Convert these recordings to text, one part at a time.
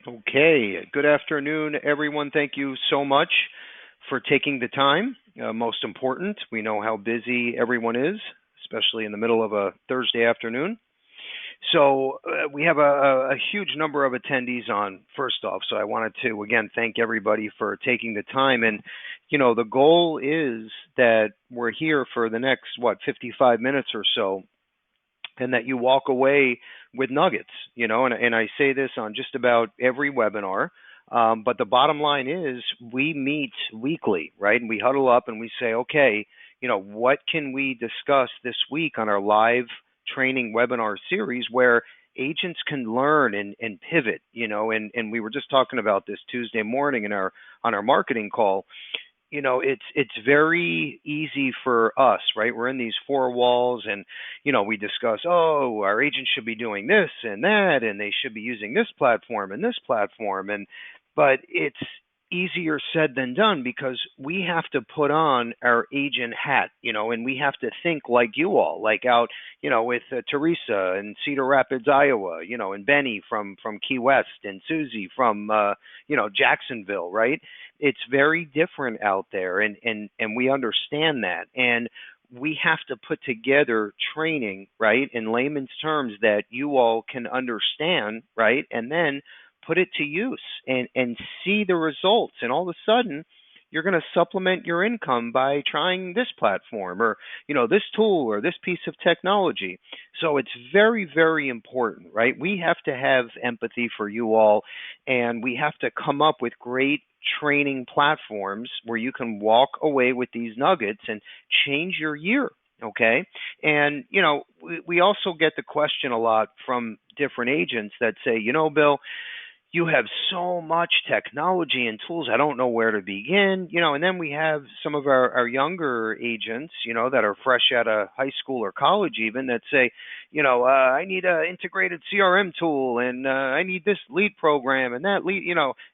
Okay, good afternoon, everyone. Thank you so much for taking the time. Most important, we know how busy everyone is, especially in the middle of a Thursday afternoon. So we have a huge number of attendees on, first off. So I wanted to, again, thank everybody for taking the time. And, the goal is that we're here for the next, 55 minutes or so, and that you walk away with nuggets, and I say this on just about every webinar. But the bottom line is we meet weekly, right? And we huddle up and we say, okay, what can we discuss this week on our live training webinar series where agents can learn and pivot, and we were just talking about this Tuesday morning on our marketing call. It's very easy for us, right? We're in these four walls and, we discuss, oh, our agents should be doing this and that, and they should be using this platform and this platform. But it's easier said than done because we have to put on our agent hat, and we have to think like you all, like out, with Teresa in Cedar Rapids, Iowa, and Benny from Key West and Susie from, Jacksonville, right? It's very different out there, and we understand that. And we have to put together training, right, in layman's terms that you all can understand, right, and then put it to use and see the results. And all of a sudden, you're going to supplement your income by trying this platform or, this tool or this piece of technology. So it's very, very important, right? We have to have empathy for you all, and we have to come up with great training platforms where you can walk away with these nuggets and change your year. Okay. And, we also get the question a lot from different agents that say, Bill, you have so much technology and tools, I don't know where to begin, and then we have some of our younger agents, that are fresh out of high school or college even, that say, I need an integrated CRM tool and I need this lead program and that lead,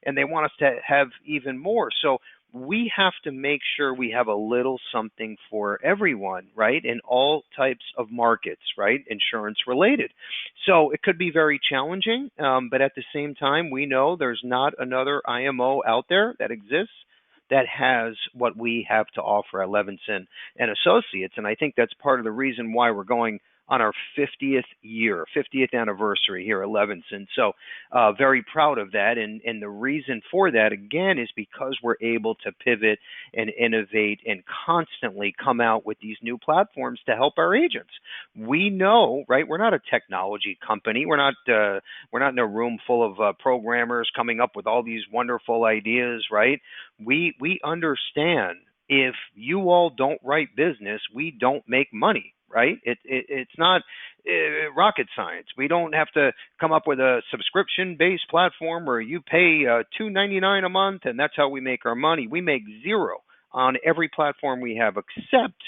and they want us to have even more. So we have to make sure we have a little something for everyone, right? In all types of markets, right? Insurance related. So it could be very challenging, but at the same time, we know there's not another IMO out there that exists that has what we have to offer at Levinson and Associates. And I think that's part of the reason why we're going on our 50th anniversary here at Levinson. So very proud of that. And the reason for that, again, is because we're able to pivot and innovate and constantly come out with these new platforms to help our agents. We know, right, we're not a technology company. We're not in a room full of programmers coming up with all these wonderful ideas, right? We understand if you all don't write business, we don't make money. Right? It's not rocket science. We don't have to come up with a subscription-based platform where you pay $2.99 a month and that's how we make our money. We make zero on every platform we have, except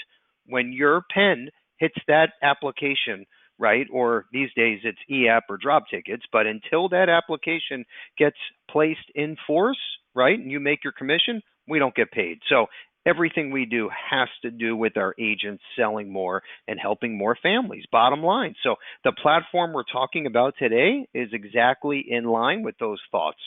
when your pen hits that application, right? Or these days it's e-app or drop tickets. But until that application gets placed in force, right, and you make your commission, we don't get paid. So everything we do has to do with our agents selling more and helping more families, bottom line. So the platform we're talking about today is exactly in line with those thoughts.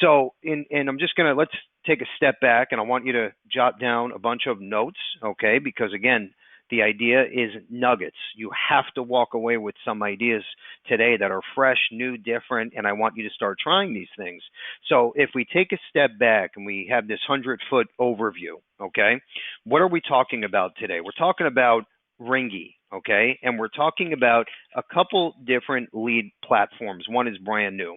So, and I'm just going to, let's take a step back, and I want you to jot down a bunch of notes, okay? Because again, the idea is nuggets. You have to walk away with some ideas today that are fresh, new, different, and I want you to start trying these things. So if we take a step back and we have this 100-foot overview, okay, what are we talking about today? We're talking about Ringy, okay, and we're talking about a couple different lead platforms. One is brand new.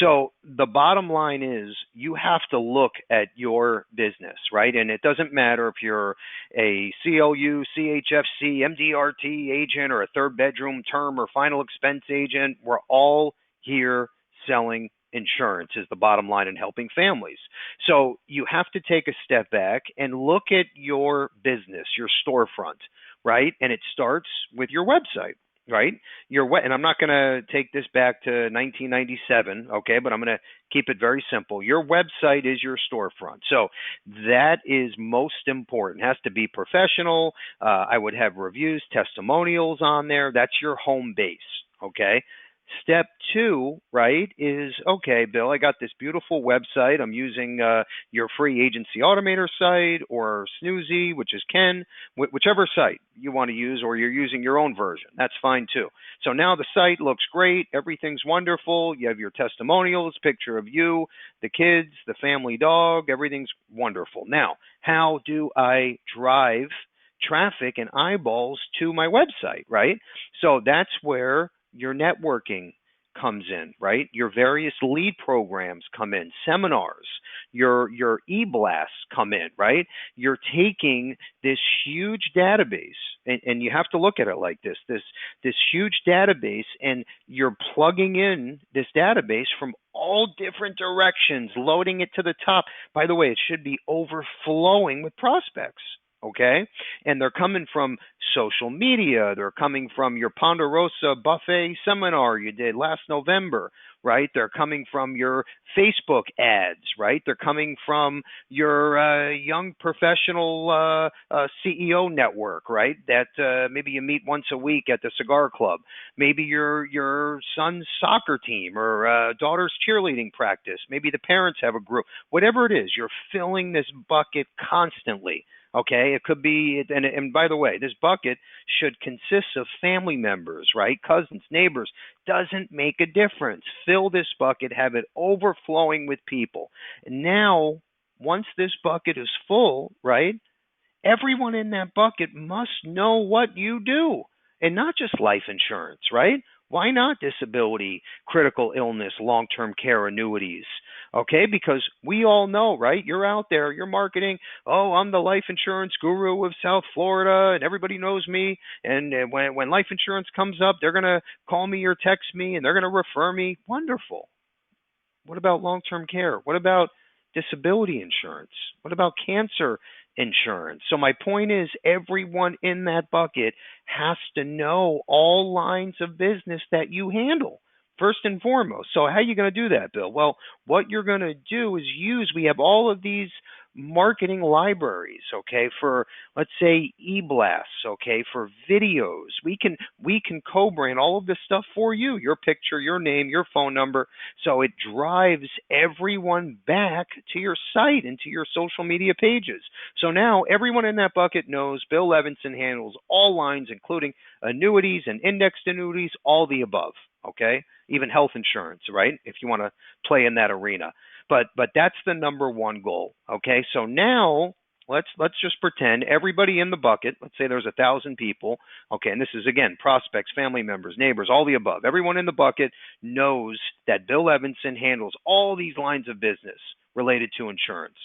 So the bottom line is you have to look at your business, right? And it doesn't matter if you're a CLU, CHFC, MDRT agent or a third bedroom term or final expense agent. We're all here selling insurance is the bottom line in helping families. So you have to take a step back and look at your business, your storefront, right? And it starts with your website, right? And I'm not going to take this back to 1997, okay, but I'm going to keep it very simple. Your website is your storefront. So that is most important. It has to be professional. I would have reviews, testimonials on there. That's your home base, okay? Step two, right, is, okay, Bill, I got this beautiful website. I'm using your free agency automator site or Snoozy, which is Ken, whichever site you want to use, or you're using your own version. That's fine too. So now the site looks great. Everything's wonderful. You have your testimonials, picture of you, the kids, the family dog. Everything's wonderful. Now, how do I drive traffic and eyeballs to my website, right? So that's where your networking comes in, right? Your various lead programs come in, seminars, your e-blasts come in, right? You're taking this huge database, and you have to look at it like this huge database, and you're plugging in this database from all different directions, loading it to the top. By the way, it should be overflowing with prospects. Okay, and they're coming from social media. They're coming from your Ponderosa buffet seminar you did last November, right? They're coming from your Facebook ads, right? They're coming from your young professional CEO network, right? That maybe you meet once a week at the cigar club. Maybe your son's soccer team or daughter's cheerleading practice. Maybe the parents have a group. Whatever it is, you're filling this bucket constantly. Okay, it could be, and by the way, this bucket should consist of family members, right? Cousins, neighbors. Doesn't make a difference. Fill this bucket, have it overflowing with people. And now, once this bucket is full, right, everyone in that bucket must know what you do, and not just life insurance, right? Why not disability, critical illness, long-term care, annuities? Okay, because we all know, right? You're out there, you're marketing, oh, I'm the life insurance guru of South Florida, and everybody knows me. And when life insurance comes up, they're going to call me or text me, and they're going to refer me. Wonderful. What about long-term care? What about disability insurance? What about cancer insurance? So my point is, everyone in that bucket has to know all lines of business that you handle, first and foremost. So how are you going to do that, Bill? Well, what you're going to do is we have all of these marketing libraries, okay, for, let's say, e-blasts, okay, for videos. We can co-brand all of this stuff for you, your picture, your name, your phone number, so it drives everyone back to your site and to your social media pages. So now everyone in that bucket knows Bill Levinson handles all lines, including annuities and indexed annuities, all the above, okay, even health insurance, right, if you want to play in that arena. But that's the number one goal. Okay, so now let's just pretend everybody in the bucket, let's say there's 1,000 people. Okay, and this is again prospects, family members, neighbors, all the above. Everyone in the bucket knows that Bill Levinson handles all these lines of business related to insurance.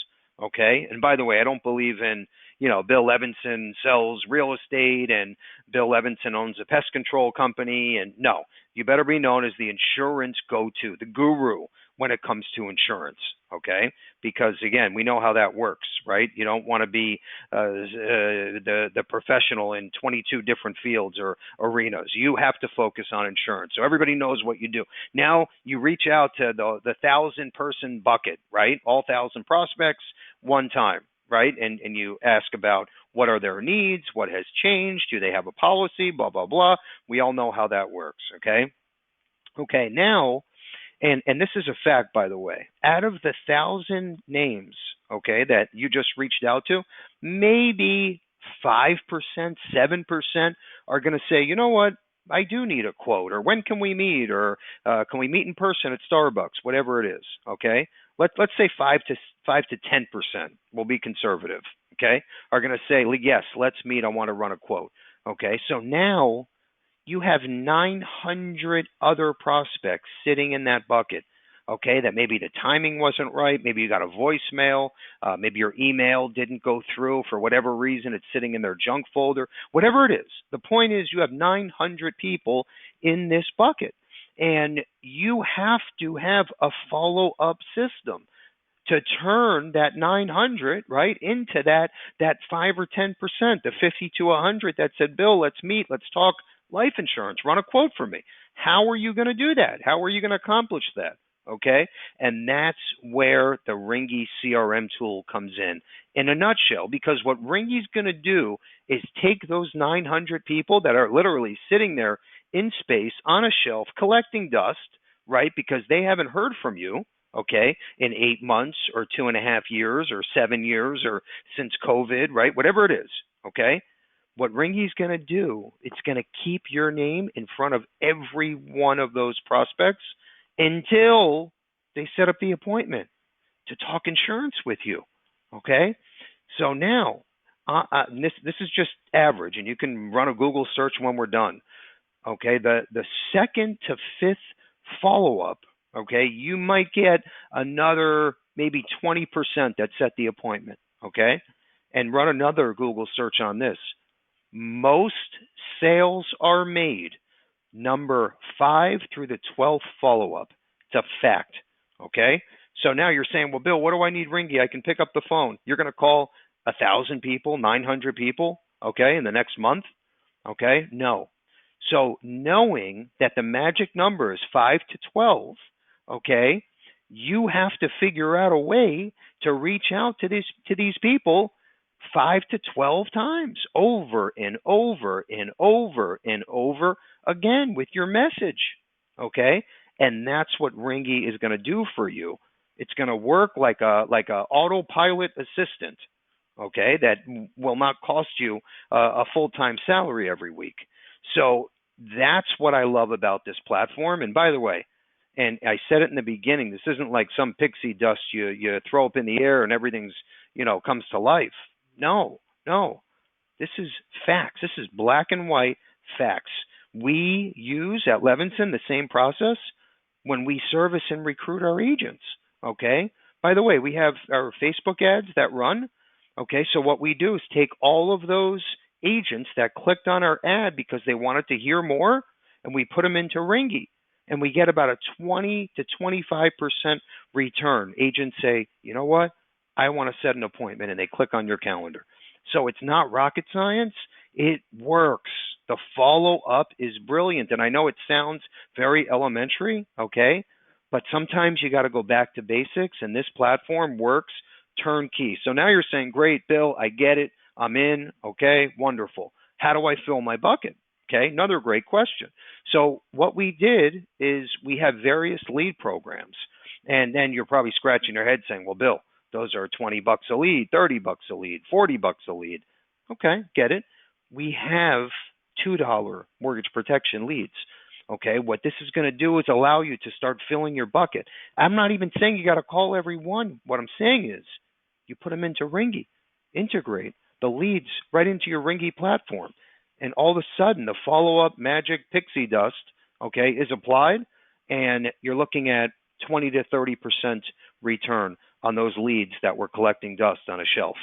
Okay, and by the way, I don't believe in, Bill Levinson sells real estate and Bill Levinson owns a pest control company. And no, you better be known as the insurance go-to, the guru when it comes to insurance, okay? Because again, we know how that works, right? You don't want to be the professional in 22 different fields or arenas. You have to focus on insurance, so everybody knows what you do. Now you reach out to the 1,000-person bucket, right? All 1,000 prospects, one time, right? And you ask about what are their needs, what has changed, do they have a policy, blah, blah, blah. We all know how that works, okay? Okay, now, and this is a fact, by the way, out of the 1,000 names, okay, that you just reached out to, maybe 5%, 7% are going to say, you know what, I do need a quote, or when can we meet, or can we meet in person at Starbucks, whatever it is, okay? Let's say 5 to 10%, we'll be conservative, okay, are going to say, yes, let's meet, I want to run a quote, okay? So now you have 900 other prospects sitting in that bucket, okay, that maybe the timing wasn't right, maybe you got a voicemail, maybe your email didn't go through for whatever reason, it's sitting in their junk folder, whatever it is. The point is you have 900 people in this bucket, and you have to have a follow-up system to turn that 900, right, into that 5 or 10%, the 50 to 100 that said, Bill, let's meet, let's talk life insurance, run a quote for me. How are you going to do that? How are you going to accomplish that? Okay, and that's where the Ringy CRM tool comes in a nutshell, because what Ringy's going to do is take those 900 people that are literally sitting there in space on a shelf collecting dust, right? Because they haven't heard from you, okay, in 8 months or 2.5 years or 7 years or since COVID, right? Whatever it is, okay? What Ringy's going to do, it's going to keep your name in front of every one of those prospects until they set up the appointment to talk insurance with you, okay? So now, this is just average, and you can run a Google search when we're done, okay? The second to fifth follow-up, okay, you might get another maybe 20% that set the appointment, okay? And run another Google search on this. Most sales are made number 5 through the 12th follow-up. It's a fact, okay? So now you're saying, well, Bill, what do I need Ringy? I can pick up the phone. You're going to call 1,000 people, 900 people, okay, in the next month, okay? No. So knowing that the magic number is 5 to 12, okay, you have to figure out a way to reach out to these people 5 to 12 times over and over and over and over again with your message, okay? And that's what Ringy is going to do for you. It's going to work like a autopilot assistant, okay, that will not cost you a full-time salary every week. So that's what I love about this platform. And by the way, and I said it in the beginning, this isn't like some pixie dust you throw up in the air and everything's, comes to life. No. This is facts. This is black and white facts. We use at Levinson the same process when we service and recruit our agents, okay? By the way, we have our Facebook ads that run, okay? So what we do is take all of those agents that clicked on our ad because they wanted to hear more, and we put them into Ringy, and we get about a 20 to 25% return. Agents say, you know what? I want to set an appointment, and they click on your calendar. So it's not rocket science. It works. The follow-up is brilliant. And I know it sounds very elementary, okay? But sometimes you got to go back to basics, and this platform works turnkey. So now you're saying, great, Bill, I get it. I'm in. Okay, wonderful. How do I fill my bucket? Okay, another great question. So what we did is we have various lead programs. And then you're probably scratching your head saying, well, Bill, those are $20 a lead, $30 a lead, $40 a lead. Okay, get it. We have $2 mortgage protection leads. Okay, what this is going to do is allow you to start filling your bucket. I'm not even saying you got to call every one. What I'm saying is you put them into Ringy, integrate the leads right into your Ringy platform, and all of a sudden the follow-up magic pixie dust, okay, is applied, and you're looking at 20 to 30% return on those leads that were collecting dust on a shelf.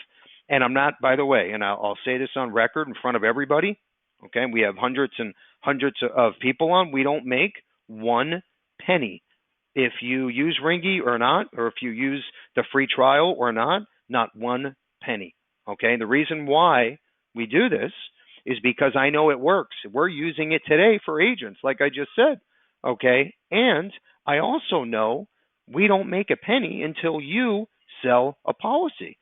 And I'm not, by the way, and I'll say this on record in front of everybody, okay, we have hundreds and hundreds of people on. We don't make 1 penny. If you use Ringy or not, or if you use the free trial or not 1 penny, okay? The reason why we do this is because I know it works. We're using it today for agents, like I just said, okay? And I also know we don't make a penny until you sell a policy.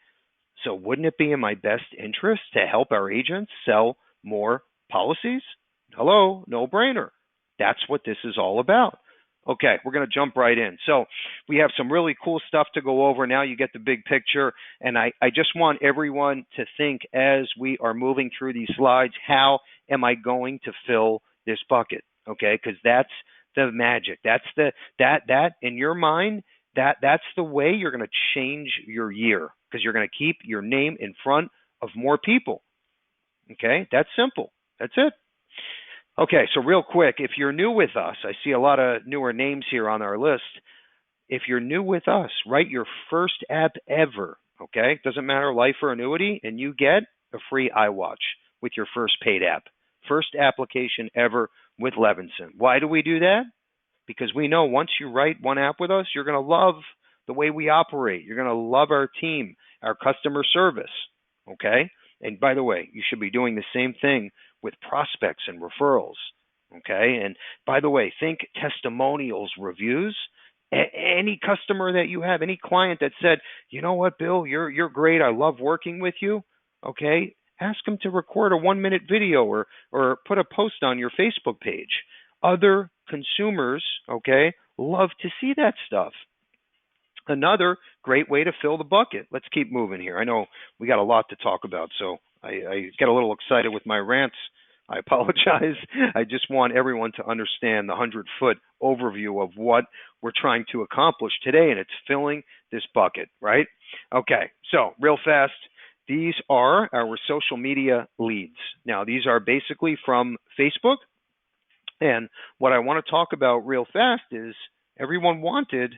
So wouldn't it be in my best interest to help our agents sell more policies? Hello, no brainer. That's what this is all about. Okay, we're going to jump right in. So we have some really cool stuff to go over. Now you get the big picture. And I just want everyone to think as we are moving through these slides, how am I going to fill this bucket? Okay, because that's the magic. That's that in your mind, that's the way you're going to change your year, because you're going to keep your name in front of more people. Okay, that's simple. That's it. Okay, so real quick, if you're new with us, I see a lot of newer names here on our list. If you're new with us, write your first app ever, okay? Doesn't matter, life or annuity, and you get a free iWatch with your first paid app. First application ever with Levinson. Why do we do that? Because we know once you write one app with us, you're going to love the way we operate. You're going to love our team, our customer service, okay? And by the way, you should be doing the same thing with prospects and referrals, okay? And by the way, think testimonials, reviews. Any customer that you have, any client that said, you know what, Bill, you're great. I love working with you, okay? Ask them to record a 1-minute video or put a post on your Facebook page. Other consumers, okay, love to see that stuff. Another great way to fill the bucket. Let's keep moving here. I know we got a lot to talk about, so I get a little excited with my rants. I apologize. I just want everyone to understand the 100-foot overview of what we're trying to accomplish today, and it's filling this bucket, right? Okay, so real fast, these are our social media leads. Now, these are basically from Facebook, and what I want to talk about real fast is everyone wanted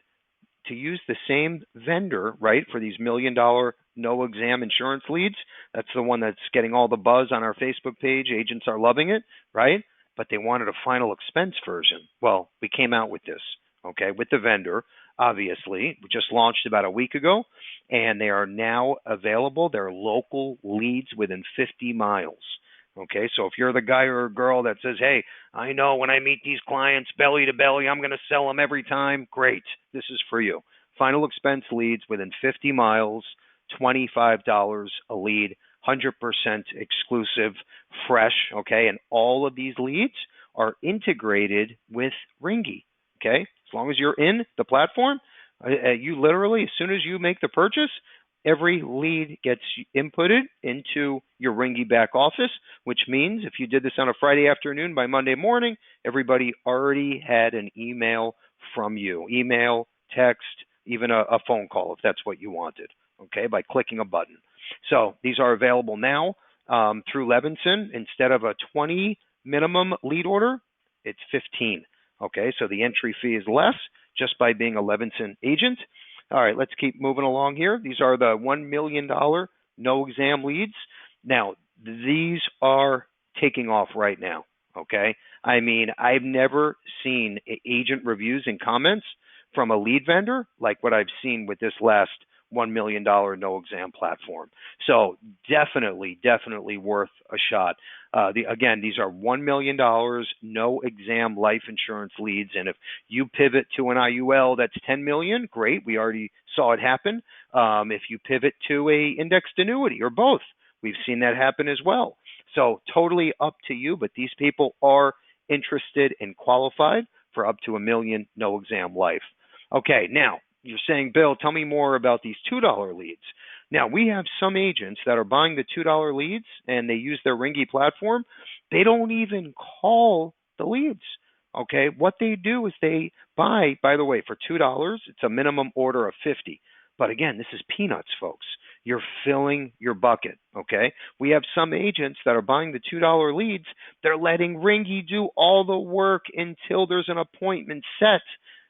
to use the same vendor, right, for these $1 million no exam insurance leads. That's the one that's getting all the buzz on our Facebook page. Agents are loving it, right? But they wanted a final expense version. Well, we came out with this, okay, with the vendor, obviously. We just launched about a week ago, and they are now available. They're local leads within 50 miles. Okay, so if you're the guy or girl that says, hey, I know when I meet these clients belly to belly, I'm going to sell them every time, great, this is for you. Final expense leads within 50 miles, $25 a lead, 100% exclusive, fresh, okay, and all of these leads are integrated with Ringy, okay? As long as you're in the platform, you literally, as soon as you make the purchase, every lead gets inputted into your Ringy back office, which means if you did this on a Friday afternoon, by Monday morning, everybody already had an email from you. Email, text, even a phone call if that's what you wanted, okay, by clicking a button. So these are available now through Levinson. Instead of a 20 minimum lead order, it's 15, okay? So the entry fee is less just by being a Levinson agent. All right, let's keep moving along here. These are the $1 million no exam leads. Now, these are taking off right now, okay? I mean, I've never seen agent reviews and comments from a lead vendor like what I've seen with this last $1 million no exam platform. So definitely worth a shot. Again, these are $1 million no exam life insurance leads. And if you pivot to an IUL that's $10 million, great. We already saw it happen. If you pivot to a indexed annuity or both, we've seen that happen as well. So totally up to you, but these people are interested and qualified for up to $1 million no exam life. Okay, now, you're saying, Bill, tell me more about these $2 leads. Now, we have some agents that are buying the $2 leads and they use their Ringy platform. They don't even call the leads, okay? What they do is they buy, by the way, for $2, it's a minimum order of 50. But again, this is peanuts, folks. You're filling your bucket, okay? We have some agents that are buying the $2 leads. They're letting Ringy do all the work until there's an appointment set.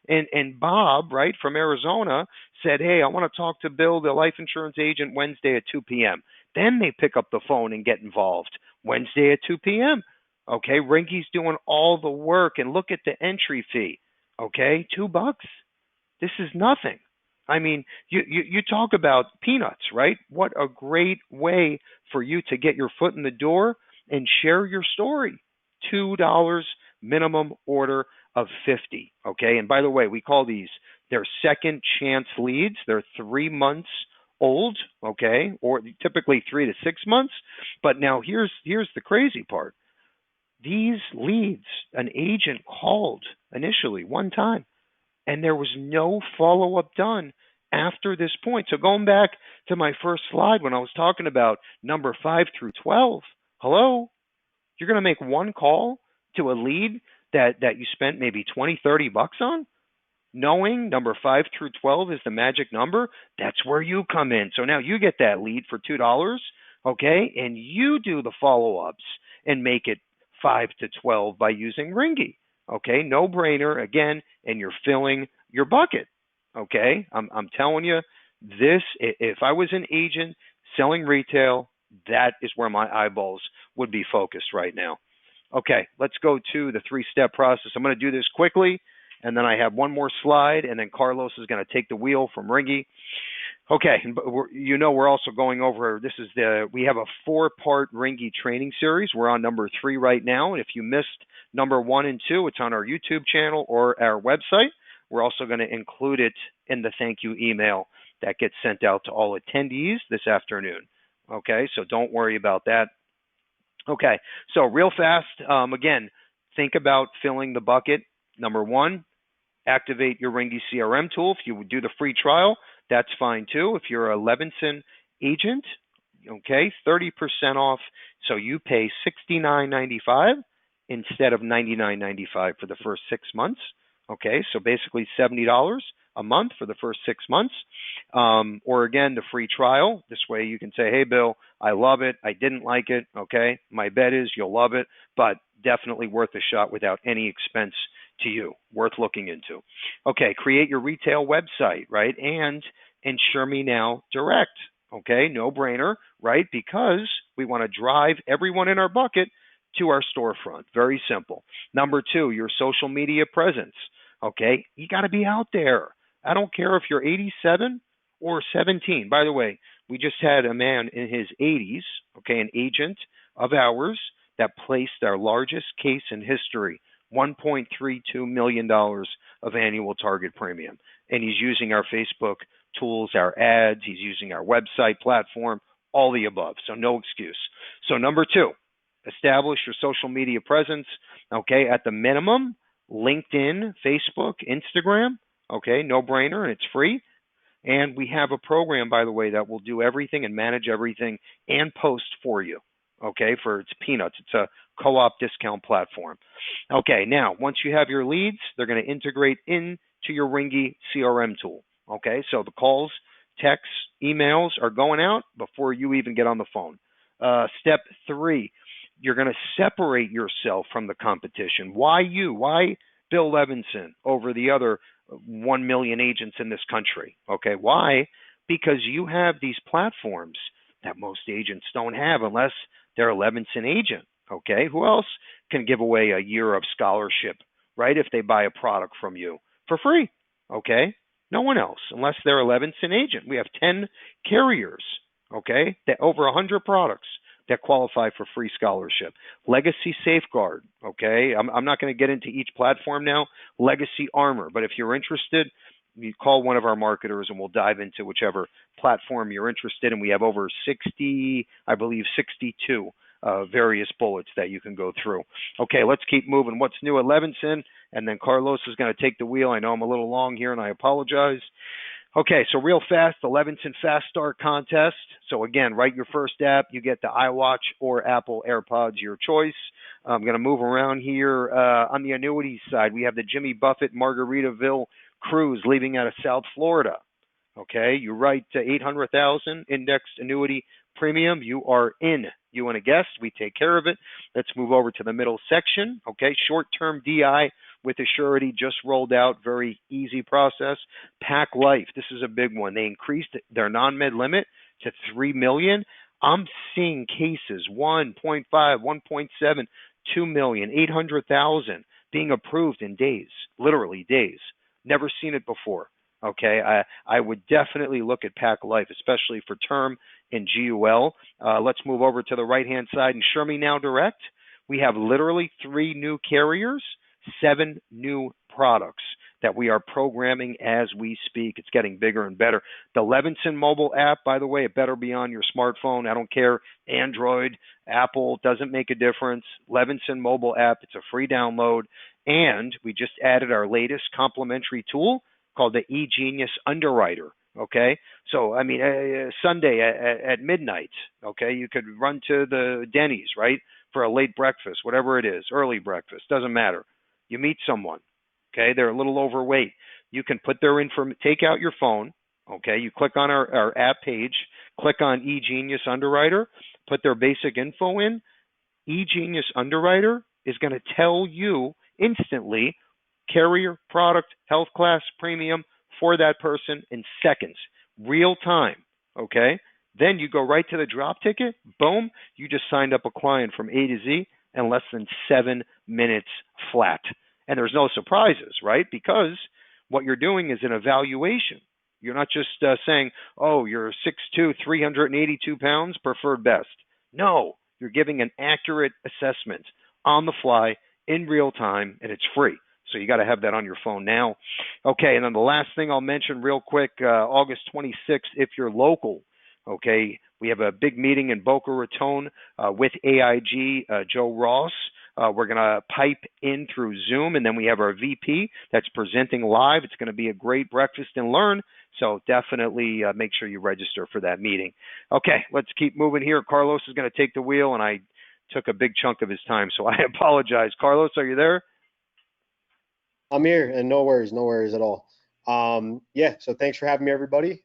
And Bob, right, from Arizona, said, hey, I want to talk to Bill, the life insurance agent, Wednesday at 2 p.m. Then they pick up the phone and get involved. Wednesday at 2 p.m. Okay, Ringy's doing all the work, and look at the entry fee. Okay, $2. This is nothing. I mean, you talk about peanuts, right? What a great way for you to get your foot in the door and share your story. $2 minimum order of 50, okay? And by the way, we call these their second chance leads. They're 3 months old, okay, or typically 3 to 6 months. But now here's the crazy part. These leads, an agent called initially one time, and there was no follow-up done after this point. So going back to my first slide when I was talking about number 5 through 12, hello? You're going to make one call to a lead that you spent maybe $20, $30 on? Knowing number 5 through 12 is the magic number, that's where you come in. So now you get that lead for $2, okay, and you do the follow-ups and make it 5 to 12 by using Ringy, okay? No brainer, again, and you're filling your bucket, okay? I'm telling you, this, if I was an agent selling retail, that is where my eyeballs would be focused right now. Okay, let's go to the 3-step process. I'm going to do this quickly, and then I have one more slide, and then Carlos is going to take the wheel from Ringy. Okay, we're also going over, we have a 4-part Ringy training series. We're on number 3 right now, and if you missed number 1 and 2, it's on our YouTube channel or our website. We're also going to include it in the thank you email that gets sent out to all attendees this afternoon. Okay, so don't worry about that. Okay, so real fast, again, think about filling the bucket. Number one, activate your Ringy CRM tool. If you would do the free trial, that's fine too. If you're a Levinson agent, okay, 30% off. So you pay $69.95 instead of $99.95 for the first 6 months. Okay, so basically $70 a month for the first 6 months. Or again, the free trial. This way you can say, hey, Bill, I love it. I didn't like it. Okay, my bet is you'll love it, but definitely worth a shot without any expense to you, worth looking into. Okay, create your retail website, right? And Insure Me Now Direct. Okay, no brainer, right? Because we want to drive everyone in our bucket to our storefront. Very simple. Number two, your social media presence. Okay, you got to be out there. I don't care if you're 87 or 17. By the way, we just had a man in his 80s, okay, an agent of ours that placed our largest case in history, $1.32 million of annual target premium. And he's using our Facebook tools, our ads, he's using our website platform, all the above. So no excuse. So number two, establish your social media presence, okay, at the minimum, LinkedIn, Facebook, Instagram, okay, no brainer, and it's free. And we have a program, by the way, that will do everything and manage everything and post for you, okay, for it's peanuts. It's a co-op discount platform. Okay, now, once you have your leads, they're going to integrate into your Ringy CRM tool, okay? So the calls, texts, emails are going out before you even get on the phone. Step three, you're going to separate yourself from the competition. Why you? Why Bill Levinson over the other 1 million agents in this country? Okay, why? Because you have these platforms that most agents don't have unless they're a Levinson agent. Okay, who else can give away a year of scholarship, right, if they buy a product from you for free? Okay, no one else unless they're a Levinson agent. We have 10 carriers, okay, that over 100 products that qualify for free scholarship. Legacy Safeguard, okay? I'm not going to get into each platform now. Legacy Armor, but if you're interested, you call one of our marketers and we'll dive into whichever platform you're interested in. We have over 60, I believe 62 various bullets that you can go through. Okay, let's keep moving. What's new at Levinson? And then Carlos is going to take the wheel. I know I'm a little long here and I apologize. Okay, so real fast, the Levinson Fast Start Contest. So again, write your first app. You get the iWatch or Apple AirPods, your choice. I'm going to move around here. On the annuities side, we have the Jimmy Buffett Margaritaville cruise leaving out of South Florida. Okay, you write $800,000 indexed annuity premium. You are in. You want a guest? We take care of it. Let's move over to the middle section. Okay, short-term DI with a surety just rolled out. Very easy process. Pac Life, this is a big one. They increased their non-med limit to $3 million. I'm seeing cases 1.5, 1.7, 2 million, 800,000 being approved in days, literally days. Never seen it before. Okay, I would definitely look at Pac Life, especially for term and GUL. Let's move over to the right-hand side. Insure Me Now Direct. We have literally 3 new carriers, 7 new products that we are programming as we speak. It's getting bigger and better. The Levinson mobile app, by the way, it better be on your smartphone. I don't care, Android, Apple, doesn't make a difference. Levinson mobile app, it's a free download. And we just added our latest complimentary tool called the eGenius Underwriter. Okay, so I mean, Sunday at midnight, okay, you could run to the Denny's, right, for a late breakfast, whatever it is, early breakfast, doesn't matter. You meet someone, okay, they're a little overweight. You can put their take out your phone, okay, you click on our app page, click on eGenius Underwriter, put their basic info in. eGenius Underwriter is going to tell you instantly carrier, product, health class, premium for that person in seconds, real time, okay? Then you go right to the drop ticket, boom, you just signed up a client from A to Z in less than 7 minutes flat. And there's no surprises, right? Because what you're doing is an evaluation. You're not just saying, oh, you're 6'2", 382 pounds, preferred best. No, you're giving an accurate assessment on the fly in real time, and it's free. So you got to have that on your phone now. Okay, and then the last thing I'll mention real quick, August 26th, if you're local, okay, We have a big meeting in Boca Raton with AIG, Joe Ross. We're going to pipe in through Zoom, and then we have our VP that's presenting live. It's going to be a great breakfast and learn, so definitely make sure you register for that meeting. Okay, let's keep moving here. Carlos is going to take the wheel, and I took a big chunk of his time, so I apologize. Carlos, are you there? I'm here, and no worries at all. Yeah, so thanks for having me, everybody.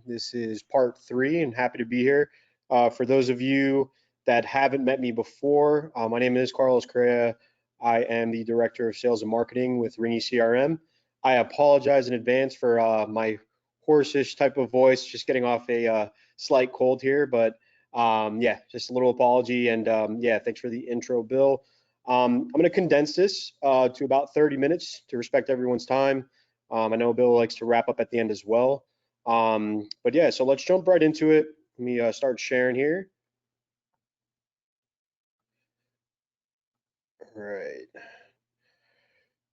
This is part 3, and happy to be here. For those of you that haven't met me before, my name is Carlos Correa. I am the Director of Sales and Marketing with Ringy CRM. I apologize in advance for my hoarse-ish type of voice, just getting off a slight cold here, but yeah, just a little apology, and yeah, thanks for the intro, Bill. I'm going to condense this to about 30 minutes to respect everyone's time. I know Bill likes to wrap up at the end as well. But yeah, so let's jump right into it. Let me start sharing here. All right.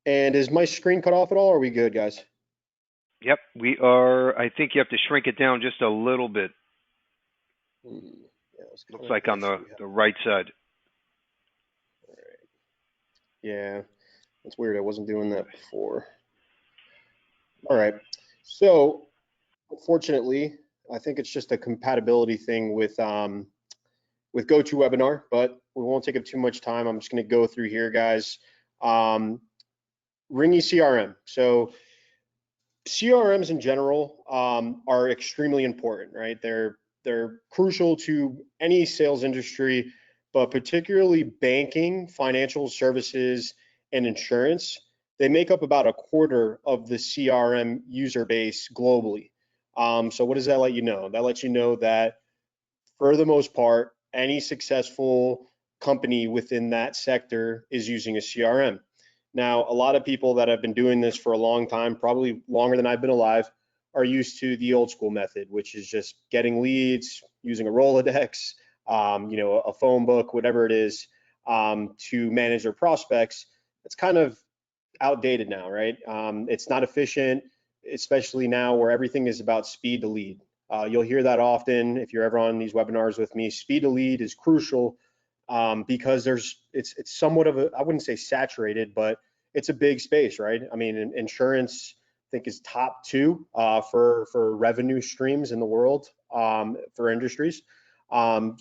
And is my screen cut off at all? Or are we good, guys? Yep, we are. I think you have to shrink it down just a little bit. Yeah, Looks like on the right side. All right. Yeah, that's weird. I wasn't doing that before. All right. So unfortunately, I think it's just a compatibility thing with GoToWebinar, but we won't take up too much time. I'm just going to go through here, guys. Ringy CRM. So CRMs in general are extremely important, right? They're crucial to any sales industry, but particularly banking, financial services, and insurance. They make up about a quarter of the CRM user base globally. So what does that let you know? That lets you know that for the most part, any successful company within that sector is using a CRM. Now, a lot of people that have been doing this for a long time, probably longer than I've been alive, are used to the old school method, which is just getting leads, using a Rolodex, a phone book, whatever it is, to manage their prospects. It's kind of outdated now, right? It's not efficient, especially now where everything is about speed to lead. You'll hear that often if you're ever on these webinars with me. Speed to lead is crucial because it's somewhat of a, I wouldn't say saturated, but it's a big space, right? I mean, insurance I think is top 2 for revenue streams in the world for industries.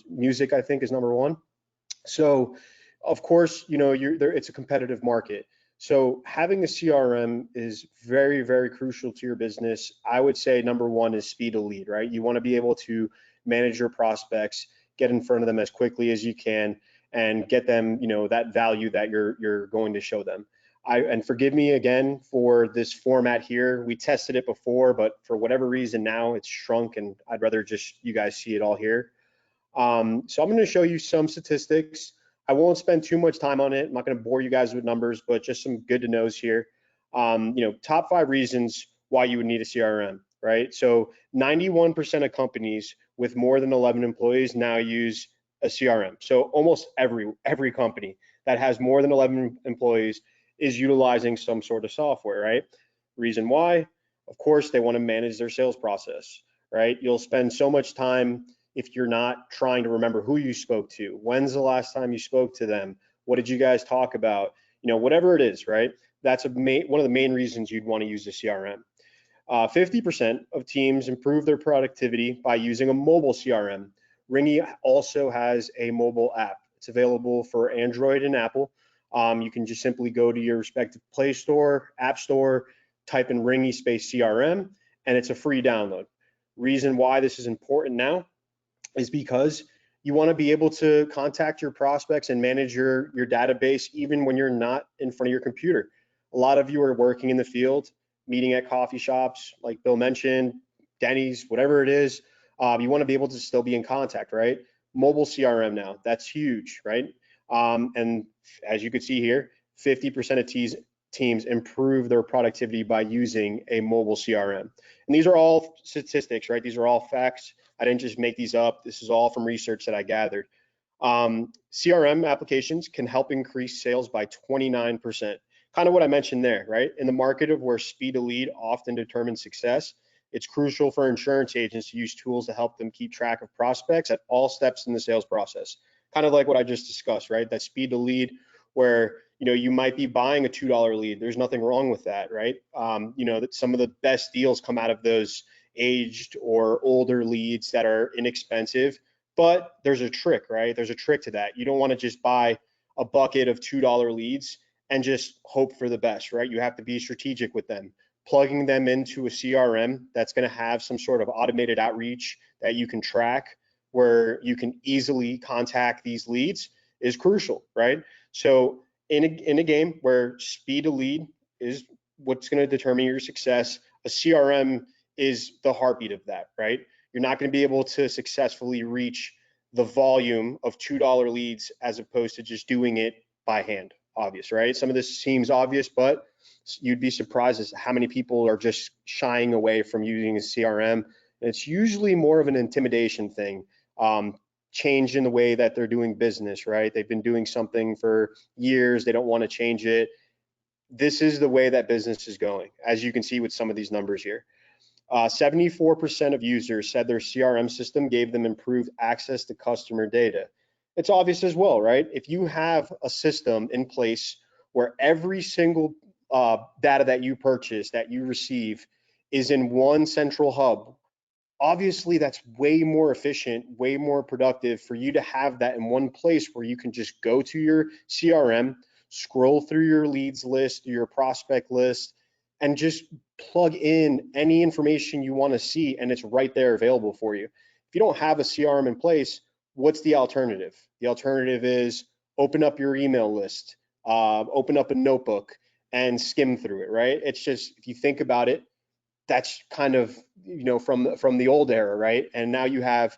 Music I think is number 1. So of course, you're there, it's a competitive market. So having a CRM is very, very crucial to your business. I would say number 1 is speed of lead, right? You want to be able to manage your prospects, get in front of them as quickly as you can, and get them, that value that you're going to show them. And forgive me again for this format here. We tested it before, but for whatever reason now it's shrunk, and I'd rather just you guys see it all here. So I'm going to show you some statistics. I won't spend too much time on it. I'm not going to bore you guys with numbers, but just some good to knows here. Top 5 reasons why you would need a CRM, right? So 91% of companies with more than 11 employees now use a CRM. So almost every company that has more than 11 employees is utilizing some sort of software, right? Reason why? Of course, they want to manage their sales process, right? You'll spend so much time if you're not trying to remember who you spoke to, when's the last time you spoke to them, what did you guys talk about, whatever it is, right? That's one of the main reasons you'd want to use the CRM. 50% of teams improve their productivity by using a mobile CRM. Ringy also has a mobile app. It's available for Android and Apple. You can just simply go to your respective Play Store, App Store, type in Ringy space CRM, and it's a free download. Reason why this is important now is because you want to be able to contact your prospects and manage your database even when you're not in front of your computer. A lot of you are working in the field, meeting at coffee shops, like Bill mentioned, Denny's, whatever it is. You want to be able to still be in contact, right? Mobile CRM now, that's huge, right? And as you can see here, 50% of teams improve their productivity by using a mobile CRM. And these are all statistics, right? These are all facts. I didn't just make these up. This is all from research that I gathered. CRM applications can help increase sales by 29%. Kind of what I mentioned there, right? In the market of where speed of lead often determines success, It's crucial for insurance agents to use tools to help them keep track of prospects at all steps in the sales process. Kind of like what I just discussed, right? That speed to lead, where you might be buying a $2 lead. There's nothing wrong with that, right? That some of the best deals come out of those aged or older leads that are inexpensive. But there's a trick, right? There's a trick to that. You don't want to just buy a bucket of $2 leads and just hope for the best, right? You have to be strategic with them. Plugging them into a CRM that's going to have some sort of automated outreach that you can track, where you can easily contact these leads, is crucial, right? So in a game where speed to lead is what's going to determine your success, a CRM is the heartbeat of that, right? You're not going to be able to successfully reach the volume of $2 leads as opposed to just doing it by hand. Obvious, right? Some of this seems obvious, but you'd be surprised as how many people are just shying away from using a CRM. And it's usually more of an intimidation thing. Change in the way that they're doing business, right? They've been doing something for years. They don't want to change it. This is the way that business is going, as you can see with some of these numbers here. 74% of users said their CRM system gave them improved access to customer data. It's obvious as well, right? If you have a system in place where every single data that you purchase, that you receive, is in one central hub, obviously that's way more efficient, way more productive for you to have that in one place where you can just go to your CRM, scroll through your leads list, your prospect list, and just plug in any information you want to see, and it's right there available for you. If you don't have a CRM in place, what's the alternative? The alternative is open up your email list, open up a notebook, and skim through it, right? It's just, if you think about it, that's kind of from the old era, right? And now you have,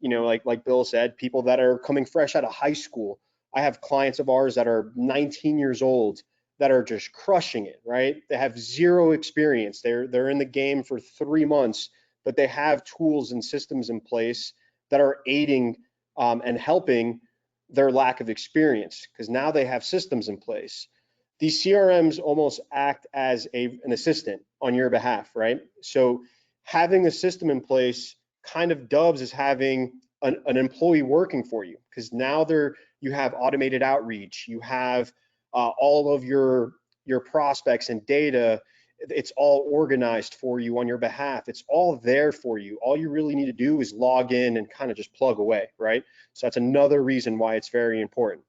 like Bill said, people that are coming fresh out of high school. I have clients of ours that are 19 years old that are just crushing it, right? They have zero experience. They're in the game for 3 months, but they have tools and systems in place that are aiding and helping their lack of experience, because now they have systems in place. These CRMs almost act as an assistant on your behalf, right? So having a system in place kind of dubs as having an employee working for you, because now you have automated outreach, you have all of your prospects and data. It's all organized for you on your behalf. It's all there for you. All you really need to do is log in and kind of just plug away, right? So that's another reason why it's very important.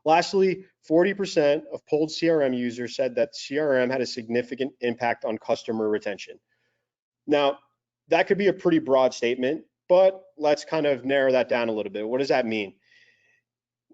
Lastly, 40% of polled CRM users said that CRM had a significant impact on customer retention. Now, that could be a pretty broad statement, but let's kind of narrow that down a little bit. What does that mean?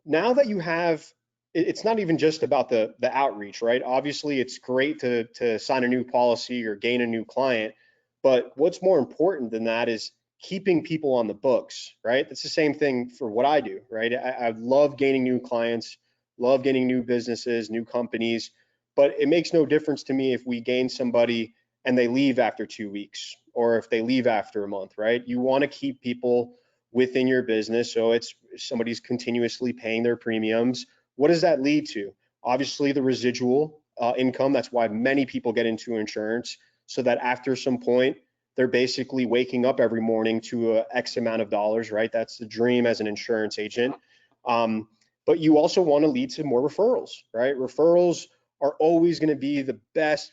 Now that you have, it's not even just about the outreach, right? Obviously, it's great to sign a new policy or gain a new client, but what's more important than that is keeping people on the books, right? That's the same thing for what I do, right? I love gaining new clients, love getting new businesses, new companies, but it makes no difference to me if we gain somebody and they leave after 2 weeks, or if they leave after a month, right? You want to keep people within your business, so it's somebody's continuously paying their premiums. What does that lead to? Obviously, the residual income. That's why many people get into insurance, so that after some point, they're basically waking up every morning to a X amount of dollars, right? That's the dream as an insurance agent. But you also want to lead to more referrals, right? Referrals are always going to be the best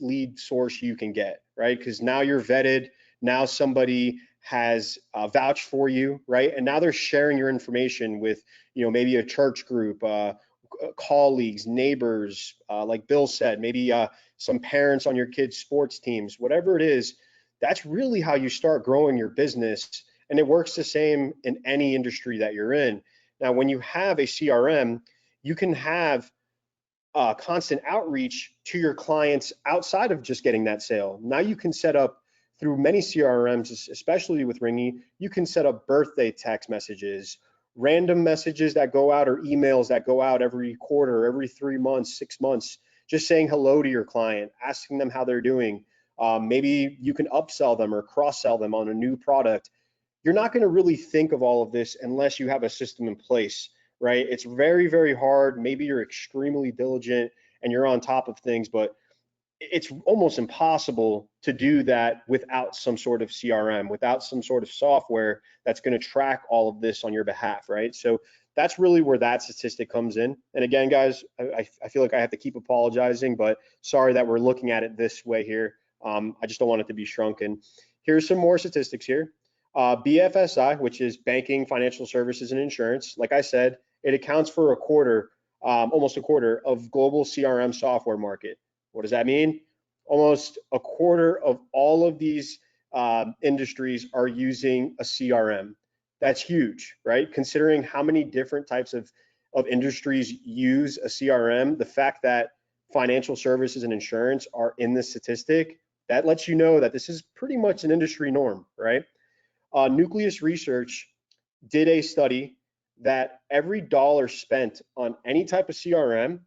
lead source you can get, right? Because now you're vetted, now somebody has vouched for you, right? And now they're sharing your information with, maybe a church group, colleagues, neighbors, like Bill said, maybe some parents on your kids' sports teams, whatever it is. That's really how you start growing your business. And it works the same in any industry that you're in. Now, when you have a CRM, you can have constant outreach to your clients outside of just getting that sale. Now you can set up, through many CRMs, especially with Ringy, you can set up birthday text messages, random messages that go out, or emails that go out every quarter, every 3 months, 6 months, just saying hello to your client, asking them how they're doing. Maybe you can upsell them or cross-sell them on a new product. You're not going to really think of all of this unless you have a system in place, right? It's very, very hard. Maybe you're extremely diligent and you're on top of things, but it's almost impossible to do that without some sort of CRM, without some sort of software that's going to track all of this on your behalf, right? So that's really where that statistic comes in. And again, guys, I feel like I have to keep apologizing, but sorry that we're looking at it this way here. I just don't want it to be shrunken. Here's some more statistics here. BFSI, which is banking, financial services, and insurance, like I said, it accounts for a quarter, almost a quarter of global CRM software market. What does that mean? Almost a quarter of all of these industries are using a CRM. That's huge, right? Considering how many different types of industries use a CRM, the fact that financial services and insurance are in this statistic, that lets you know that this is pretty much an industry norm, right? Nucleus Research did a study that every dollar spent on any type of CRM,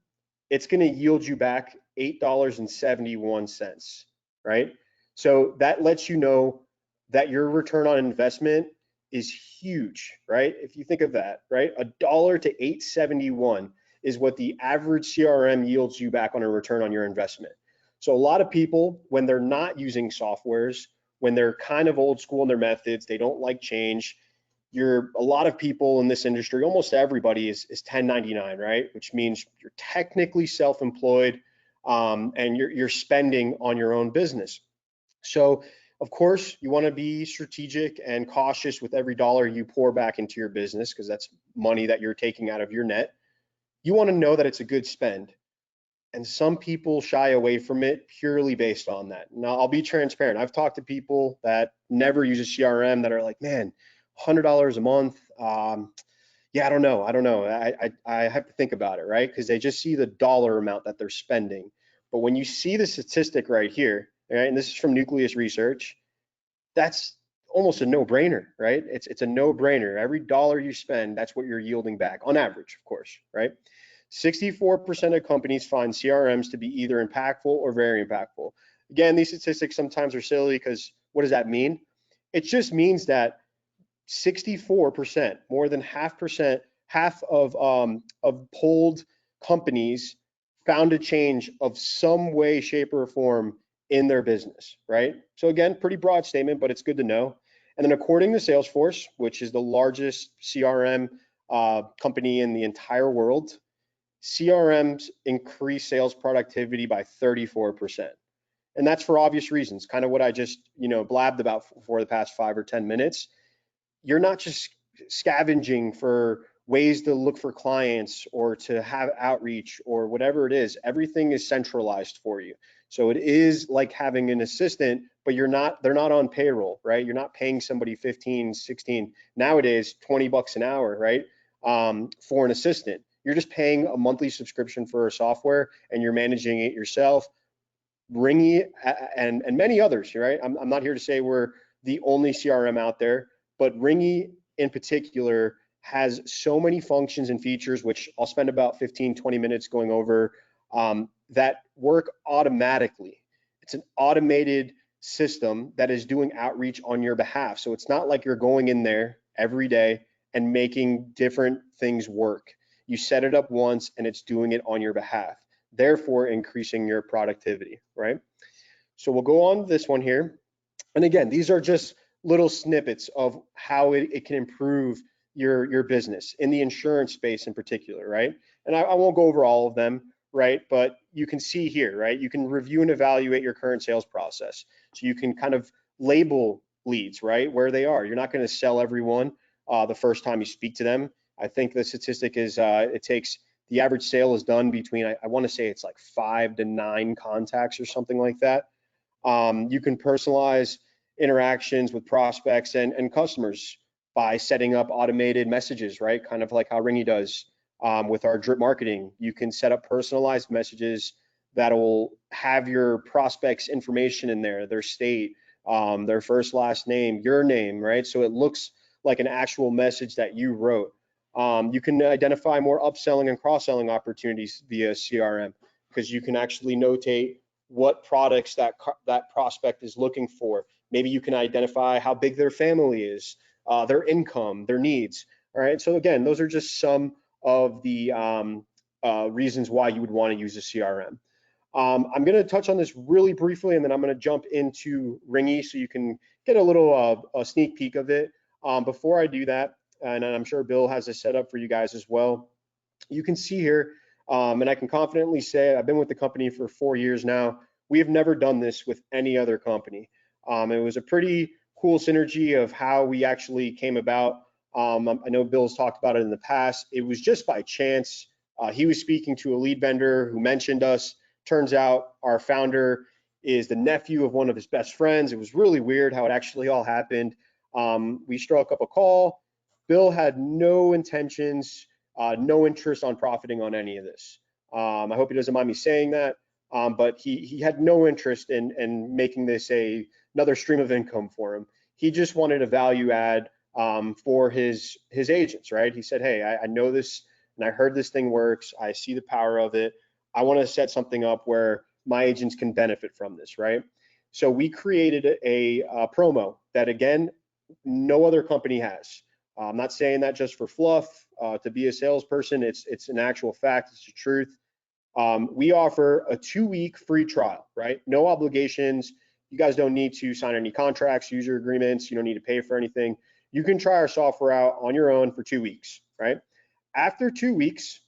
it's going to yield you back $8.71, right? So that lets you know that your return on investment is huge, right? If you think of that, right? $1 to 8.71 is what the average CRM yields you back on a return on your investment. So a lot of people, when they're not using softwares, when they're kind of old school in their methods, they don't like change. A lot of people in this industry, almost everybody is 1099, right? Which means you're technically self-employed, and you're spending on your own business. So of course you want to be strategic and cautious with every dollar you pour back into your business, because that's money that you're taking out of your net. You want to know that it's a good spend. And some people shy away from it purely based on that. Now, I'll be transparent. I've talked to people that never use a CRM that are like, man, $100 a month. Yeah, I don't know. I have to think about it, right? Because they just see the dollar amount that they're spending. But when you see the statistic right here, right, and this is from Nucleus Research, that's almost a no-brainer, right? It's a no-brainer. Every dollar you spend, that's what you're yielding back on average, of course, right? 64% of companies find CRMs to be either impactful or very impactful. Again, these statistics sometimes are silly because what does that mean? It just means that 64%, more than half of polled companies found a change of some way, shape, or form in their business, right? So again, pretty broad statement, but it's good to know. And then according to Salesforce, which is the largest CRM company in the entire world, CRMs increase sales productivity by 34%. And that's for obvious reasons, kind of what I just, blabbed about for the past 5 or 10 minutes. You're not just scavenging for ways to look for clients or to have outreach or whatever it is. Everything is centralized for you. So it is like having an assistant, but they're not on payroll, right? You're not paying somebody 15, 16, nowadays, $20 an hour, right? For an assistant. You're just paying a monthly subscription for a software and you're managing it yourself. Ringy and many others, right? I'm not here to say we're the only CRM out there, but Ringy in particular has so many functions and features, which I'll spend about 15, 20 minutes going over, that work automatically. It's an automated system that is doing outreach on your behalf. So it's not like you're going in there every day and making different things work. You set it up once and it's doing it on your behalf, therefore increasing your productivity, right? So we'll go on to this one here. And again, these are just little snippets of how it can improve your business in the insurance space in particular, right? And I won't go over all of them, right? But you can see here, right? You can review and evaluate your current sales process. So you can kind of label leads, right? Where they are. You're not going to sell everyone the first time you speak to them. I think the statistic is the average sale is done between, I want to say it's like 5 to 9 contacts or something like that. You can personalize interactions with prospects and customers by setting up automated messages, right? Kind of like how Ringy does with our drip marketing. You can set up personalized messages that will have your prospects' information in there, their state, their first, last name, your name, right? So it looks like an actual message that you wrote. You can identify more upselling and cross-selling opportunities via CRM because you can actually notate what products that prospect is looking for. Maybe you can identify how big their family is, their income, their needs. All right. So again, those are just some of the reasons why you would want to use a CRM. I'm going to touch on this really briefly, and then I'm going to jump into Ringy so you can get a little a sneak peek of it. Before I do that, and I'm sure Bill has a setup for you guys as well, you can see here, and I can confidently say I've been with the company for 4 years now. We have never done this with any other company. It was a pretty cool synergy of how we actually came about. I know Bill's talked about it in the past. It was just by chance. He was speaking to a lead vendor who mentioned us. Turns out our founder is the nephew of one of his best friends. It was really weird how it actually all happened. We struck up a call. Bill had no intentions, no interest on profiting on any of this. I hope he doesn't mind me saying that, but he had no interest in making this another stream of income for him. He just wanted a value add for his agents, right? He said, hey, I know this and I heard this thing works. I see the power of it. I want to set something up where my agents can benefit from this, right? So we created a promo that, again, no other company has. I'm not saying that just for fluff. To be a salesperson, it's an actual fact. It's the truth. We offer a 2-week free trial, right? No obligations. You guys don't need to sign any contracts, user agreements. You don't need to pay for anything. You can try our software out on your own for 2 weeks, right? After 2 weeks,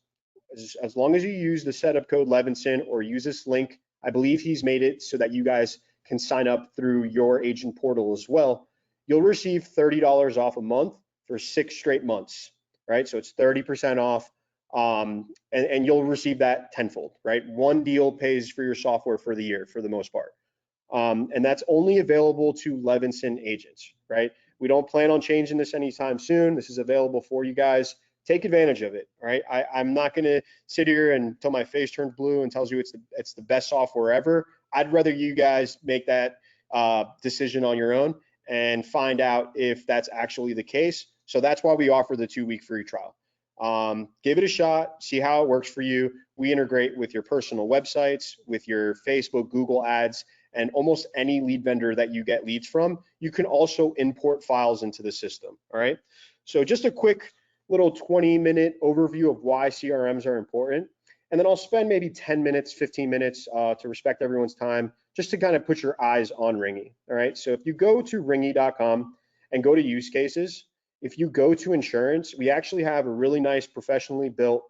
as long as you use the setup code Levinson or use this link, I believe he's made it so that you guys can sign up through your agent portal as well. You'll receive $30 off a month for 6 straight months, right? So it's 30% off, and you'll receive that tenfold, right? One deal pays for your software for the year for the most part. And that's only available to Levinson agents, right? We don't plan on changing this anytime soon. This is available for you guys. Take advantage of it, right? I'm not going to sit here until my face turns blue and tells you it's the best software ever. I'd rather you guys make that decision on your own and find out if that's actually the case. So that's why we offer the 2-week free trial. Give it a shot, see how it works for you. We integrate with your personal websites, with your Facebook, Google ads, and almost any lead vendor that you get leads from. You can also import files into the system, all right? So just a quick little 20-minute overview of why CRMs are important. And then I'll spend maybe 10 minutes, 15 minutes to respect everyone's time, just to kind of put your eyes on Ringy, all right? So if you go to ringy.com and go to use cases, if you go to insurance, we actually have a really nice professionally built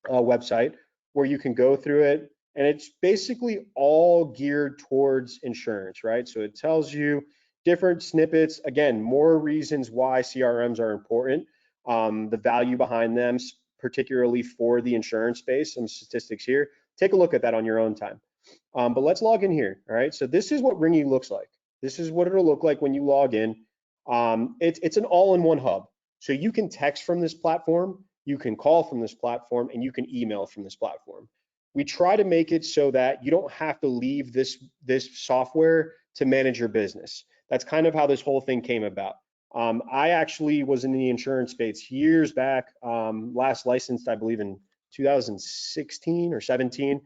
website where you can go through it, and it's basically all geared towards insurance, right? So it tells you different snippets, again, more reasons why CRMs are important, the value behind them, particularly for the insurance space, some statistics here. Take a look at that on your own time. But let's log in here, all right? So this is what Ringy looks like. This is what it'll look like when you log in. It's an all-in-one hub. So you can text from this platform, you can call from this platform, and you can email from this platform. We try to make it so that you don't have to leave this software to manage your business. That's kind of how this whole thing came about. I actually was in the insurance space years back, last licensed, I believe, in 2016 or 17.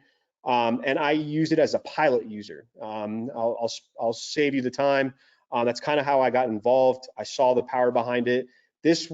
And I use it as a pilot user. I'll save you the time. That's kind of how I got involved. I saw the power behind it. This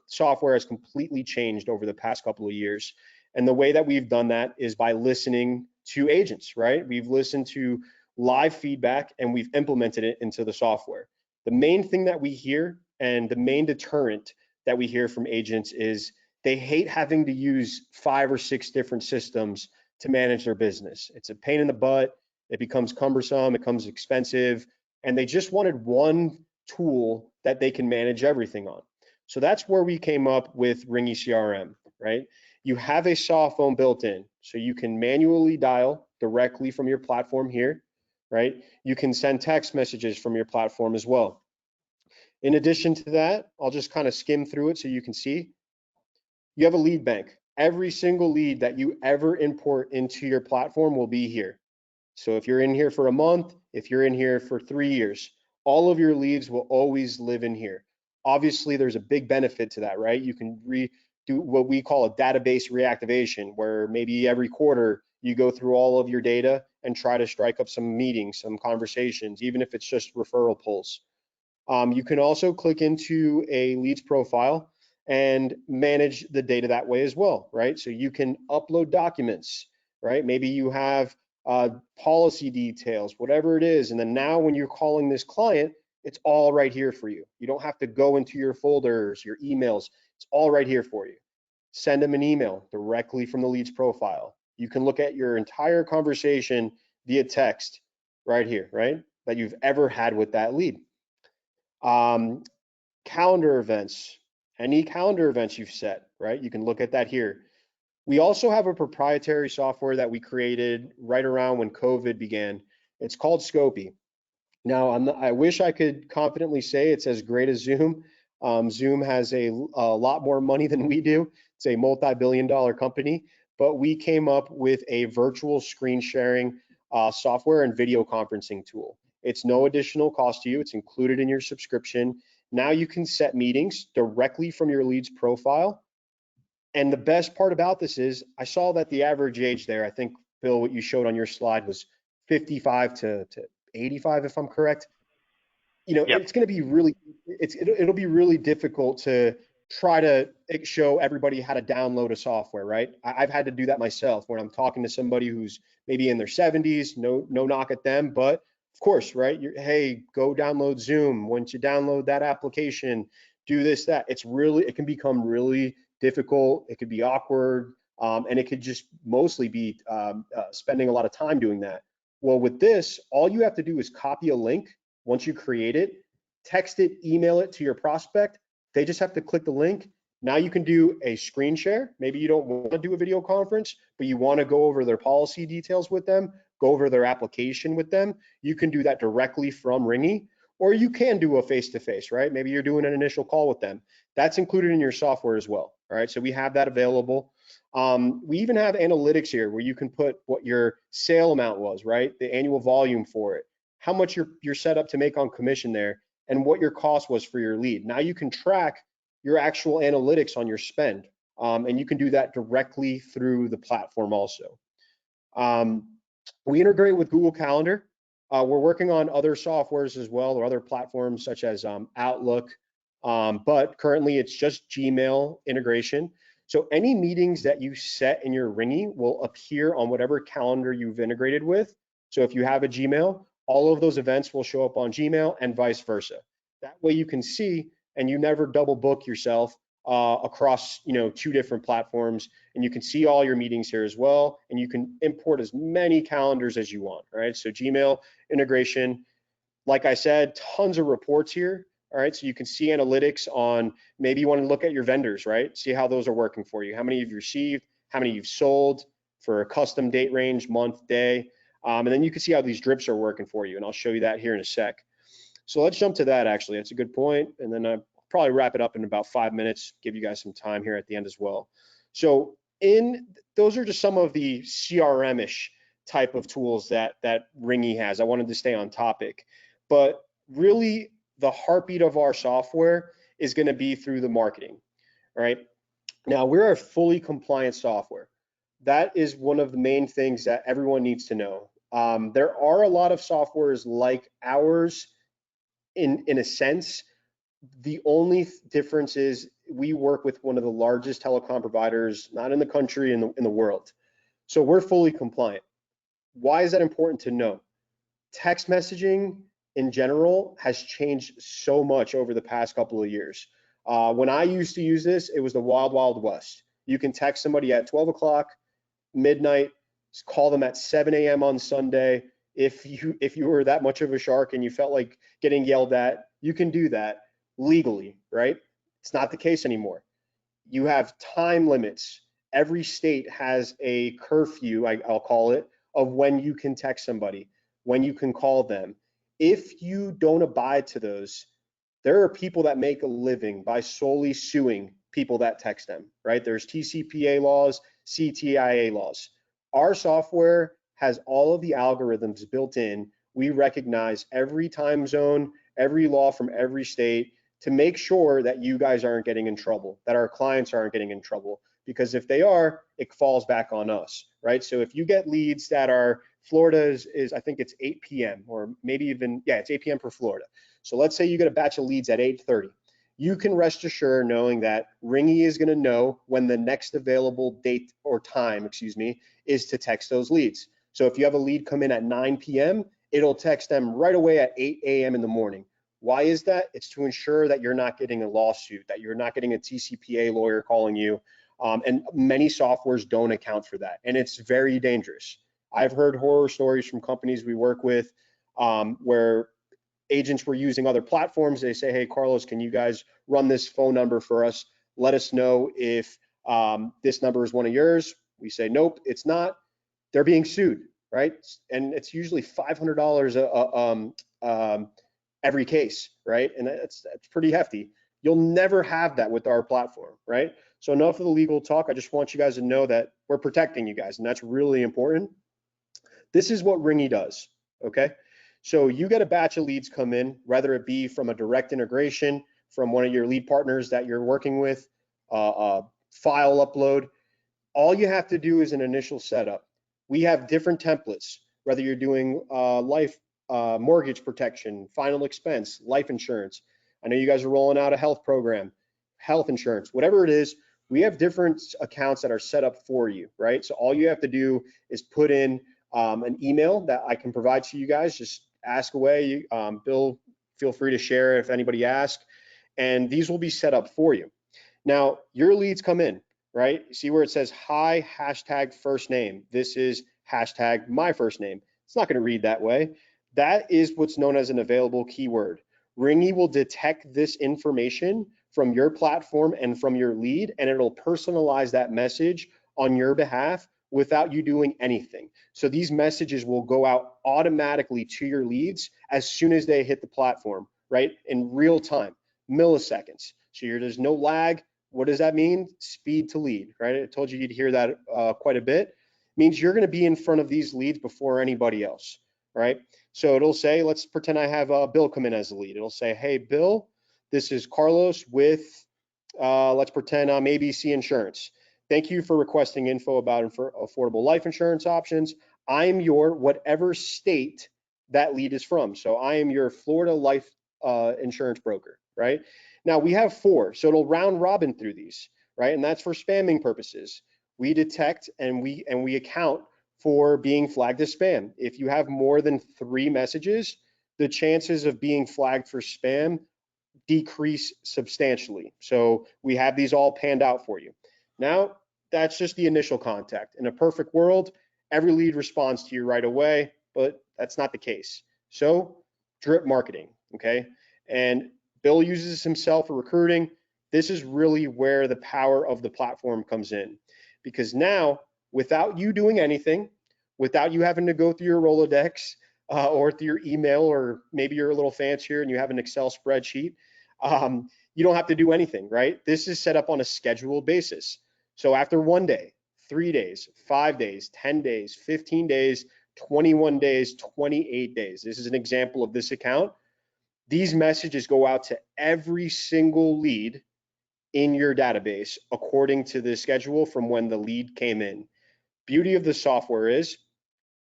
software has completely changed over the past couple of years. And the way that we've done that is by listening to agents, right? We've listened to live feedback and we've implemented it into the software. The main thing that we hear and the main deterrent that we hear from agents is they hate having to use 5 or 6 different systems to manage their business. It's a pain in the butt. It becomes cumbersome, it becomes expensive, and they just wanted one tool that they can manage everything on. So that's where we came up with Ringy CRM, right? You have a soft phone built in, so you can manually dial directly from your platform here, right? You can send text messages from your platform as well. In addition to that, I'll just kind of skim through it so you can see. You have a lead bank. Every single lead that you ever import into your platform will be here. So if you're in here for a month, if you're in here for 3 years, all of your leads will always live in here. Obviously, there's a big benefit to that, right? You can do what we call a database reactivation, where maybe every quarter you go through all of your data and try to strike up some meetings, some conversations, even if it's just referral pulls. You can also click into a leads profile and manage the data that way as well, right? So you can upload documents, right? Maybe you have policy details, whatever it is. And then now when you're calling this client, it's all right here for you. You don't have to go into your folders, your emails. It's all right here for you. Send them an email directly from the lead's profile. You can look at your entire conversation via text right here, right? That you've ever had with that lead. Calendar events, any calendar events you've set, right? You can look at that here. We also have a proprietary software that we created right around when COVID began. It's called Scopy. Now, I wish I could confidently say it's as great as Zoom. Zoom has a lot more money than we do. It's a multi-billion-dollar company, but we came up with a virtual screen sharing software and video conferencing tool. It's no additional cost to you. It's included in your subscription. Now you can set meetings directly from your lead's profile. And the best part about this is I saw that the average age there, I think, Bill, what you showed on your slide was 55 to 85, if I'm correct. You know, Yep. it's going to be really, it'll be really difficult to try to show everybody how to download a software, right? I've had to do that myself when I'm talking to somebody who's maybe in their 70s, no knock at them, but of course, right? Hey, go download Zoom. Once you download that application, do this, that. It can become really difficult. It could be awkward, and it could just mostly be spending a lot of time doing that. Well, with this, all you have to do is copy a link once you create it, text it, email it to your prospect. They just have to click the link. Now you can do a screen share. Maybe you don't want to do a video conference, but you want to go over their policy details with them, go over their application with them. You can do that directly from Ringy, or you can do a face-to-face, right? Maybe you're doing an initial call with them. That's included in your software as well, all right? So we have that available. We even have analytics here where you can put what your sale amount was, right? The annual volume for it, how much you're set up to make on commission there, and what your cost was for your lead. Now you can track your actual analytics on your spend, and you can do that directly through the platform also. We integrate with Google Calendar. We're working on other softwares as well, or other platforms such as Outlook, but currently it's just Gmail integration. So any meetings that you set in your Ringy will appear on whatever calendar you've integrated with. So if you have a Gmail, all of those events will show up on Gmail and vice versa. That way you can see and you never double book yourself across, you know, 2 different platforms, and you can see all your meetings here as well, and you can import as many calendars as you want, all right? So Gmail integration, like I said, tons of reports here, all right? So you can see analytics on, maybe you want to look at your vendors, right? See how those are working for you, how many you've received, how many you've sold for a custom date range, month, day, and then you can see how these drips are working for you, and I'll show you that here in a sec. So let's jump to that, actually. That's a good point, and then I'll probably wrap it up in about 5 minutes, give you guys some time here at the end as well. So those are just some of the CRM-ish type of tools that Ringy has. I wanted to stay on topic, but really the heartbeat of our software is going to be through the marketing, right? Now, we're a fully compliant software. That is one of the main things that everyone needs to know. There are a lot of softwares like ours in a sense. The only difference is we work with one of the largest telecom providers, not in the country, in the world. So we're fully compliant. Why is that important to know? Text messaging in general has changed so much over the past couple of years. When I used to use this, it was the wild, wild west. You can text somebody at 12 o'clock, midnight, call them at 7 a.m. on Sunday. If you were that much of a shark and you felt like getting yelled at, you can do that legally, right? It's not the case anymore. You have time limits. Every state has a curfew, I'll call it, of when you can text somebody, when you can call them. If you don't abide to those, there are people that make a living by solely suing people that text them, right? There's Tcpa laws, CTIA laws. Our software has all of the algorithms built in. We recognize every time zone, every law from every state to make sure that you guys aren't getting in trouble, that our clients aren't getting in trouble. Because if they are, it falls back on us, right? So if you get leads that are, Florida is I think it's 8 p.m. or maybe even, yeah, it's 8 p.m. for Florida. So let's say you get a batch of leads at 8:30. You can rest assured knowing that Ringy is going to know when the next available date or time, is to text those leads. So if you have a lead come in at 9 p.m., it'll text them right away at 8 a.m. in the morning. Why is that? It's to ensure that you're not getting a lawsuit, that you're not getting a TCPA lawyer calling you. And many softwares don't account for that. And it's very dangerous. I've heard horror stories from companies we work with where agents were using other platforms. They say, hey, Carlos, can you guys run this phone number for us? Let us know if this number is one of yours. We say, nope, it's not. They're being sued, right? And it's usually $500 every case, right? And that's pretty hefty. You'll never have that with our platform, right? So enough of the legal talk. I just want you guys to know that we're protecting you guys, and that's really important. This is what Ringy does, okay? So you get a batch of leads come in, whether it be from a direct integration from one of your lead partners that you're working with, file upload. All you have to do is an initial setup. We have different templates, whether you're doing life mortgage protection, final expense, life insurance. I know you guys are rolling out a health program, health insurance, whatever it is, we have different accounts that are set up for you, right? So all you have to do is put in an email that I can provide to you guys. Just ask away. Bill, feel free to share if anybody asks, and these will be set up for you. Now, your leads come in, right? See where it says hi, hashtag first name. This is hashtag my first name. It's not going to read that way. That is what's known as an available keyword. Ringy will detect this information from your platform and from your lead, and it'll personalize that message on your behalf without you doing anything. So these messages will go out automatically to your leads as soon as they hit the platform, right? In real time, milliseconds. So there's no lag. What does that mean? Speed to lead, right? I told you you'd hear that quite a bit. It means you're going to be in front of these leads before anybody else, right? So it'll say, let's pretend I have Bill come in as a lead. It'll say, hey, Bill, this is Carlos with, let's pretend I'm ABC Insurance. Thank you for requesting info about affordable life insurance options. I am your whatever state that lead is from. So I am your Florida life insurance broker, right? Now we have 4, so it'll round robin through these, right? And that's for spamming purposes. We detect and we account for being flagged as spam. If you have more than 3 messages, the chances of being flagged for spam decrease substantially. So we have these all panned out for you. Now, that's just the initial contact. In a perfect world, every lead responds to you right away, but that's not the case. So drip marketing, okay? And Bill uses himself for recruiting. This is really where the power of the platform comes in, because now, without you doing anything, without you having to go through your Rolodex or through your email, or maybe you're a little fancier and you have an Excel spreadsheet, you don't have to do anything, right? This is set up on a scheduled basis. So after 1 day, 3 days, 5 days, 10 days, 15 days, 21 days, 28 days. This is an example of this account. These messages go out to every single lead in your database according to the schedule from when the lead came in. Beauty of the software is,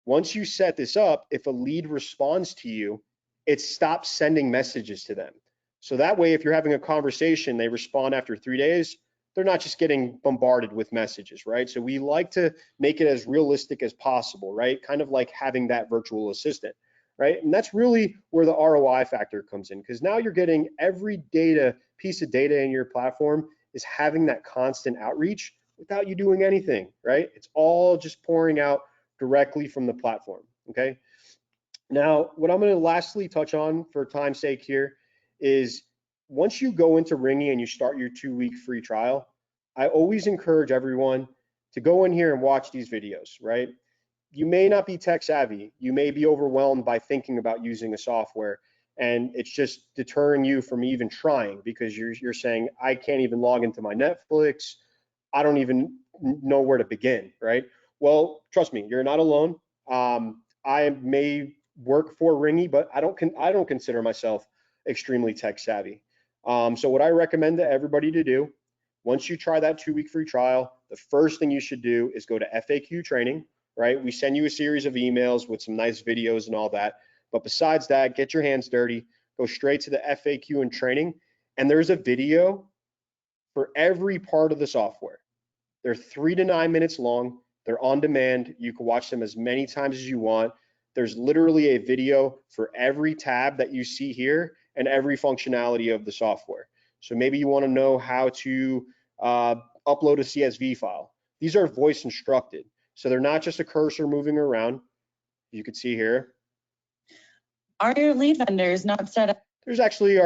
once you set this up, if a lead responds to you, it stops sending messages to them. So that way, if you're having a conversation, they respond after 3 days, they're not just getting bombarded with messages, right? So we like to make it as realistic as possible, right? Kind of like having that virtual assistant, right? And that's really where the ROI factor comes in, because now you're getting every piece of data in your platform is having that constant outreach without you doing anything, right? It's all just pouring out directly from the platform, okay? Now, what I'm going to lastly touch on for time's sake here is, once you go into Ringy and you start your 2-week free trial, I always encourage everyone to go in here and watch these videos, right? You may not be tech savvy. You may be overwhelmed by thinking about using a software, and it's just deterring you from even trying, because you're saying, I can't even log into my Netflix. I don't even know where to begin, right? Well, trust me, you're not alone. I may work for Ringy, but I don't consider myself extremely tech savvy. So what I recommend to everybody to do, once you try that 2-week free trial, the first thing you should do is go to FAQ training, right? We send you a series of emails with some nice videos and all that. But besides that, get your hands dirty, go straight to the FAQ and training. And there's a video for every part of the software. They're 3 to 9 minutes long. They're on demand. You can watch them as many times as you want. There's literally a video for every tab that you see here and every functionality of the software. So maybe you want to know how to upload a CSV file. These are voice instructed. So they're not just a cursor moving around. You can see here. Are your lead vendors not set up? There's actually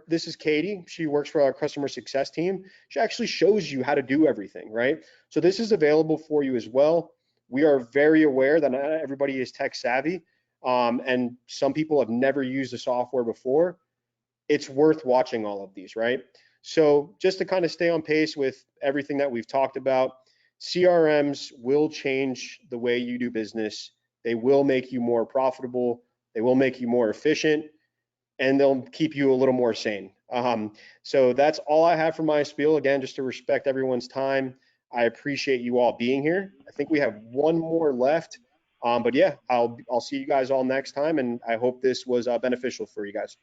this is Katie. She works for our customer success team. She actually shows you how to do everything, right? So this is available for you as well. We are very aware that not everybody is tech savvy, and some people have never used the software before. It's worth watching all of these, right? So just to kind of stay on pace with everything that we've talked about, CRMs will change the way you do business. They will make you more profitable. They will make you more efficient, and they'll keep you a little more sane. So that's all I have for my spiel. Again, just to respect everyone's time. I appreciate you all being here. I think we have one more left. But yeah, I'll see you guys all next time, and I hope this was beneficial for you guys.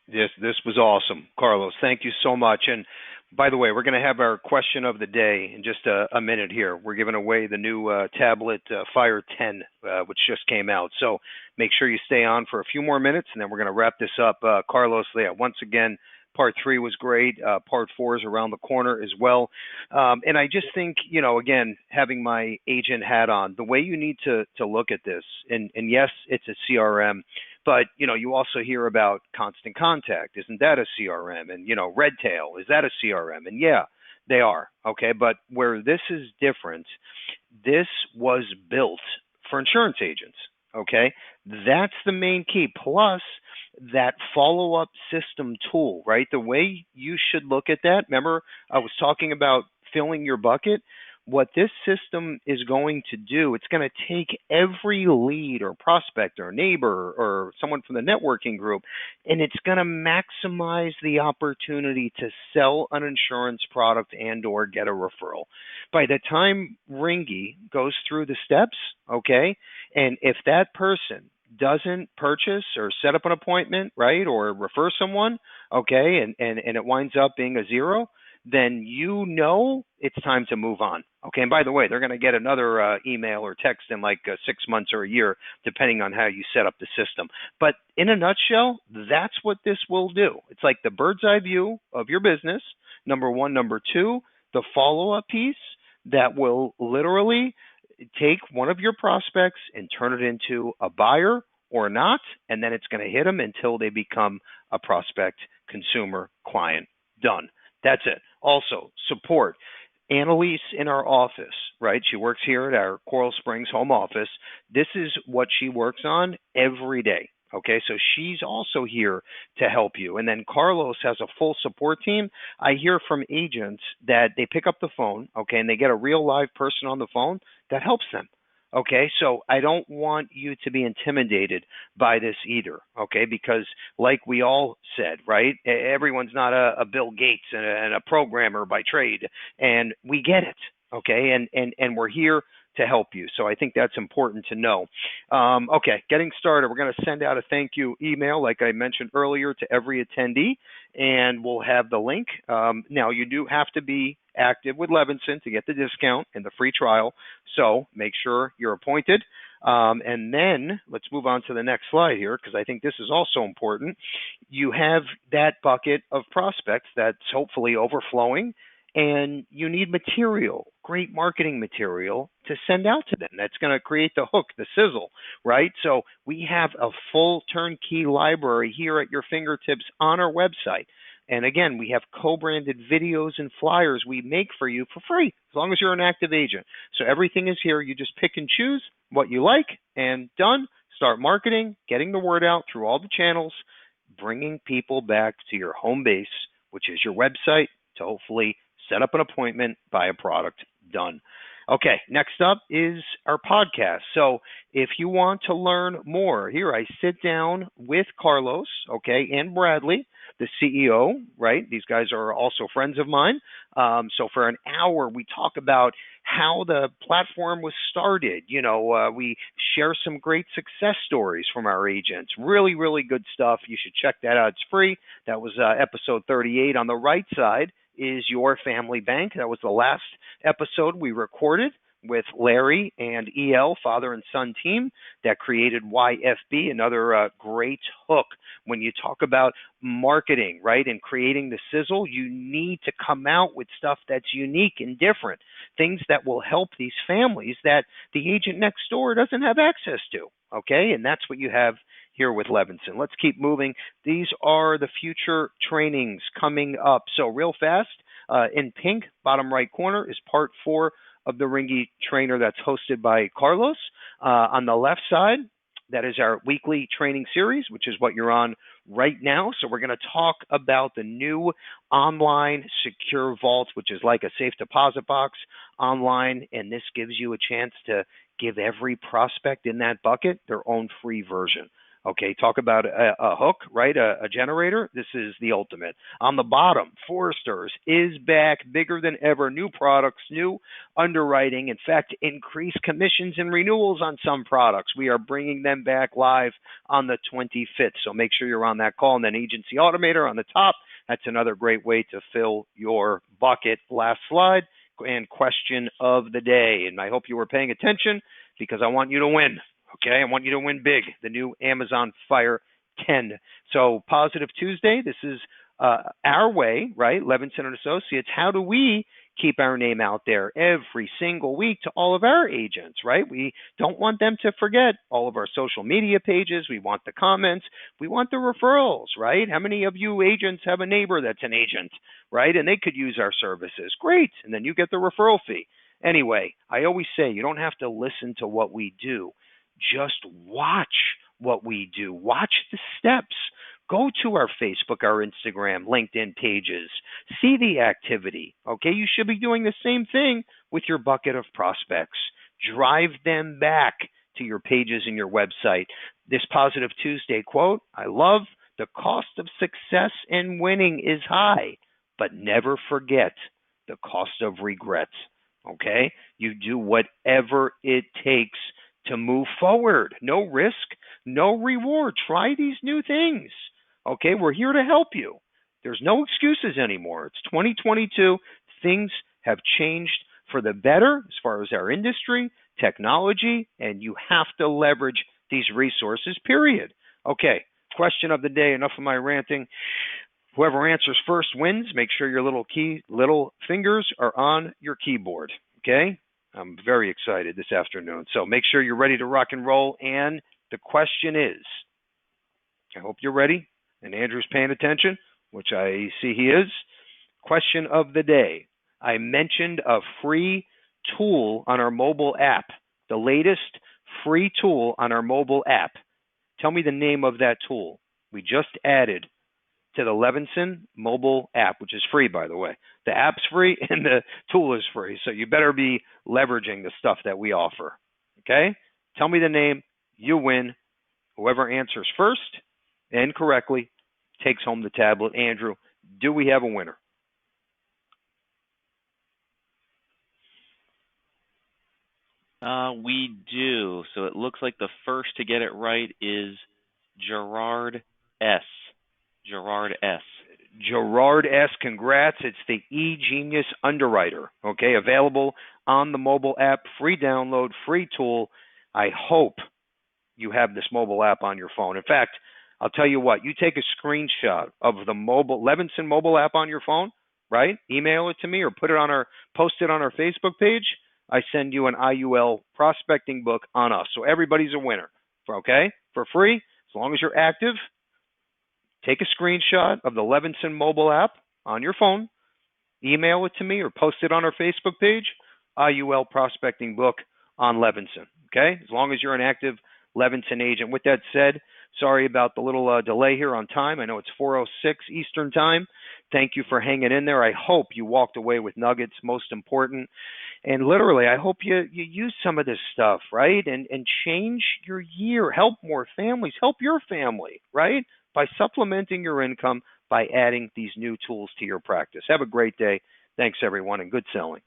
This was awesome, Carlos. Thank you so much. And by the way, we're going to have our question of the day in just a minute here. We're giving away the new tablet Fire 10, which just came out. So make sure you stay on for a few more minutes, and then we're going to wrap this up. Carlos, once again, Part 3 was great. Part 4 is around the corner as well. And I just think, again, having my agent hat on, the way you need to look at this, and yes, it's a CRM, but, you also hear about Constant Contact. Isn't that a CRM? And, Redtail, is that a CRM? And yeah, they are. Okay. But where this is different, this was built for insurance agents. Okay. That's the main key. Plus that follow-up system tool, right? The way you should look at that. Remember, I was talking about filling your bucket. What this system is going to do, it's going to take every lead or prospect or neighbor or someone from the networking group, and it's going to maximize the opportunity to sell an insurance product and or get a referral. By the time Ringy goes through the steps, okay, and if that person doesn't purchase or set up an appointment, right, or refer someone, okay, and it winds up being a zero, then it's time to move on. Okay, and by the way, they're going to get another email or text in like 6 months or a year, depending on how you set up the system. But in a nutshell, that's what this will do. It's like the bird's eye view of your business, number one. Number two, the follow-up piece that will literally take one of your prospects and turn it into a buyer or not, and then it's going to hit them until they become a prospect, consumer, client. Done. That's it. Also, support. Annalise in our office, right? She works here at our Coral Springs home office. This is what she works on every day. Okay, so she's also here to help you. And then Carlos has a full support team. I hear from agents that they pick up the phone, okay, and they get a real live person on the phone that helps them. Okay, so I don't want you to be intimidated by this either, okay, because like we all said, right, everyone's not a Bill Gates and a programmer by trade, and we get it, okay, and we're here to help you. So I think that's important to know. Okay, getting started. We're going to send out a thank you email, like I mentioned earlier, to every attendee, and we'll have the link. Now, you do have to be active with Levinson to get the discount and the free trial, so make sure you're appointed. And then let's move on to the next slide here, because I think this is also important. You have that bucket of prospects that's hopefully overflowing, and you need material, great marketing material to send out to them. That's going to create the hook, the sizzle, right? So we have a full turnkey library here at your fingertips on our website. And again, we have co-branded videos and flyers we make for you for free, as long as you're an active agent. So everything is here. You just pick and choose what you like, and done. Start marketing, getting the word out through all the channels, bringing people back to your home base, which is your website, to hopefully set up an appointment, buy a product. Done. Okay, next up is our podcast. So if you want to learn more, here I sit down with Carlos, okay, and Bradley, the CEO, right? These guys are also friends of mine. So for an hour, we talk about how the platform was started. We share some great success stories from our agents. Really, really good stuff. You should check that out. It's free. That was episode 38. On the right side is Your Family Bank. That was the last episode we recorded with Larry and EL, father and son team, that created YFB, another great hook. When you talk about marketing, right, and creating the sizzle, you need to come out with stuff that's unique and different, things that will help these families that the agent next door doesn't have access to, okay? And that's what you have here with Levinson. Let's keep moving. These are the future trainings coming up. So real fast, in pink, bottom right corner, is part 4 of the Ringy trainer that's hosted by Carlos. On the left side, that is our weekly training series, which is what you're on right now. So we're going to talk about the new online secure vault, which is like a safe deposit box online. And this gives you a chance to give every prospect in that bucket their own free version. Okay, talk about a hook, right? A generator. This is the ultimate. On the bottom, Foresters is back, bigger than ever. New products, new underwriting. In fact, increased commissions and renewals on some products. We are bringing them back live on the 25th. So make sure you're on that call. And then Agency Automator on the top. That's another great way to fill your bucket. Last slide and question of the day. And I hope you were paying attention because I want you to win. Okay, I want you to win big, the new Amazon Fire 10. So Positive Tuesday, this is our way, right? Levinson and Associates, how do we keep our name out there every single week to all of our agents, right? We don't want them to forget all of our social media pages. We want the comments. We want the referrals, right? How many of you agents have a neighbor that's an agent, right? And they could use our services. Great. And then you get the referral fee. Anyway, I always say you don't have to listen to what we do. Just watch what we do. Watch the steps. Go to our Facebook, our Instagram, LinkedIn pages. See the activity. Okay, you should be doing the same thing with your bucket of prospects. Drive them back to your pages and your website. This Positive Tuesday quote, I love, the cost of success and winning is high, but never forget the cost of regret. Okay, you do whatever it takes to move forward. No risk, no reward. Try these new things. Okay, we're here to help you. There's no excuses anymore. It's 2022. Things have changed for the better as far as our industry, technology, and you have to leverage these resources, period. Okay, question of the day. Enough of my ranting. Whoever answers first wins. Make sure your little fingers are on your keyboard. Okay? I'm very excited this afternoon. So make sure you're ready to rock and roll. And the question is, I hope you're ready and Andrew's paying attention, which I see he is. Question of the day. I mentioned a free tool on our mobile app, the latest free tool on our mobile app. Tell me the name of that tool. We just added to the Levinson mobile app, which is free, by the way. The app's free and the tool is free, so you better be leveraging the stuff that we offer. Okay? Tell me the name. You win. Whoever answers first and correctly takes home the tablet. Andrew, do we have a winner? We do. So it looks like the first to get it right is Gerard S. Gerard S. Gerard S. Congrats. It's the eGenius Underwriter. Okay, available on the mobile app, free download, free tool. I hope you have this mobile app on your phone. In fact, I'll tell you what, you take a screenshot of the Levinson mobile app on your phone, right? Email it to me or post it on our Facebook page. I send you an IUL prospecting book on us. So everybody's a winner, okay? For free, as long as you're active. Take a screenshot of the Levinson mobile app on your phone, email it to me or post it on our Facebook page, IUL prospecting book on Levinson, okay? As long as you're an active Levinson agent. With that said, sorry about the little delay here on time. I know it's 4:06 Eastern time. Thank you for hanging in there. I hope you walked away with nuggets, most important. And literally, I hope you use some of this stuff, right? And change your year, help more families, help your family, right? By supplementing your income by adding these new tools to your practice. Have a great day. Thanks, everyone, and good selling.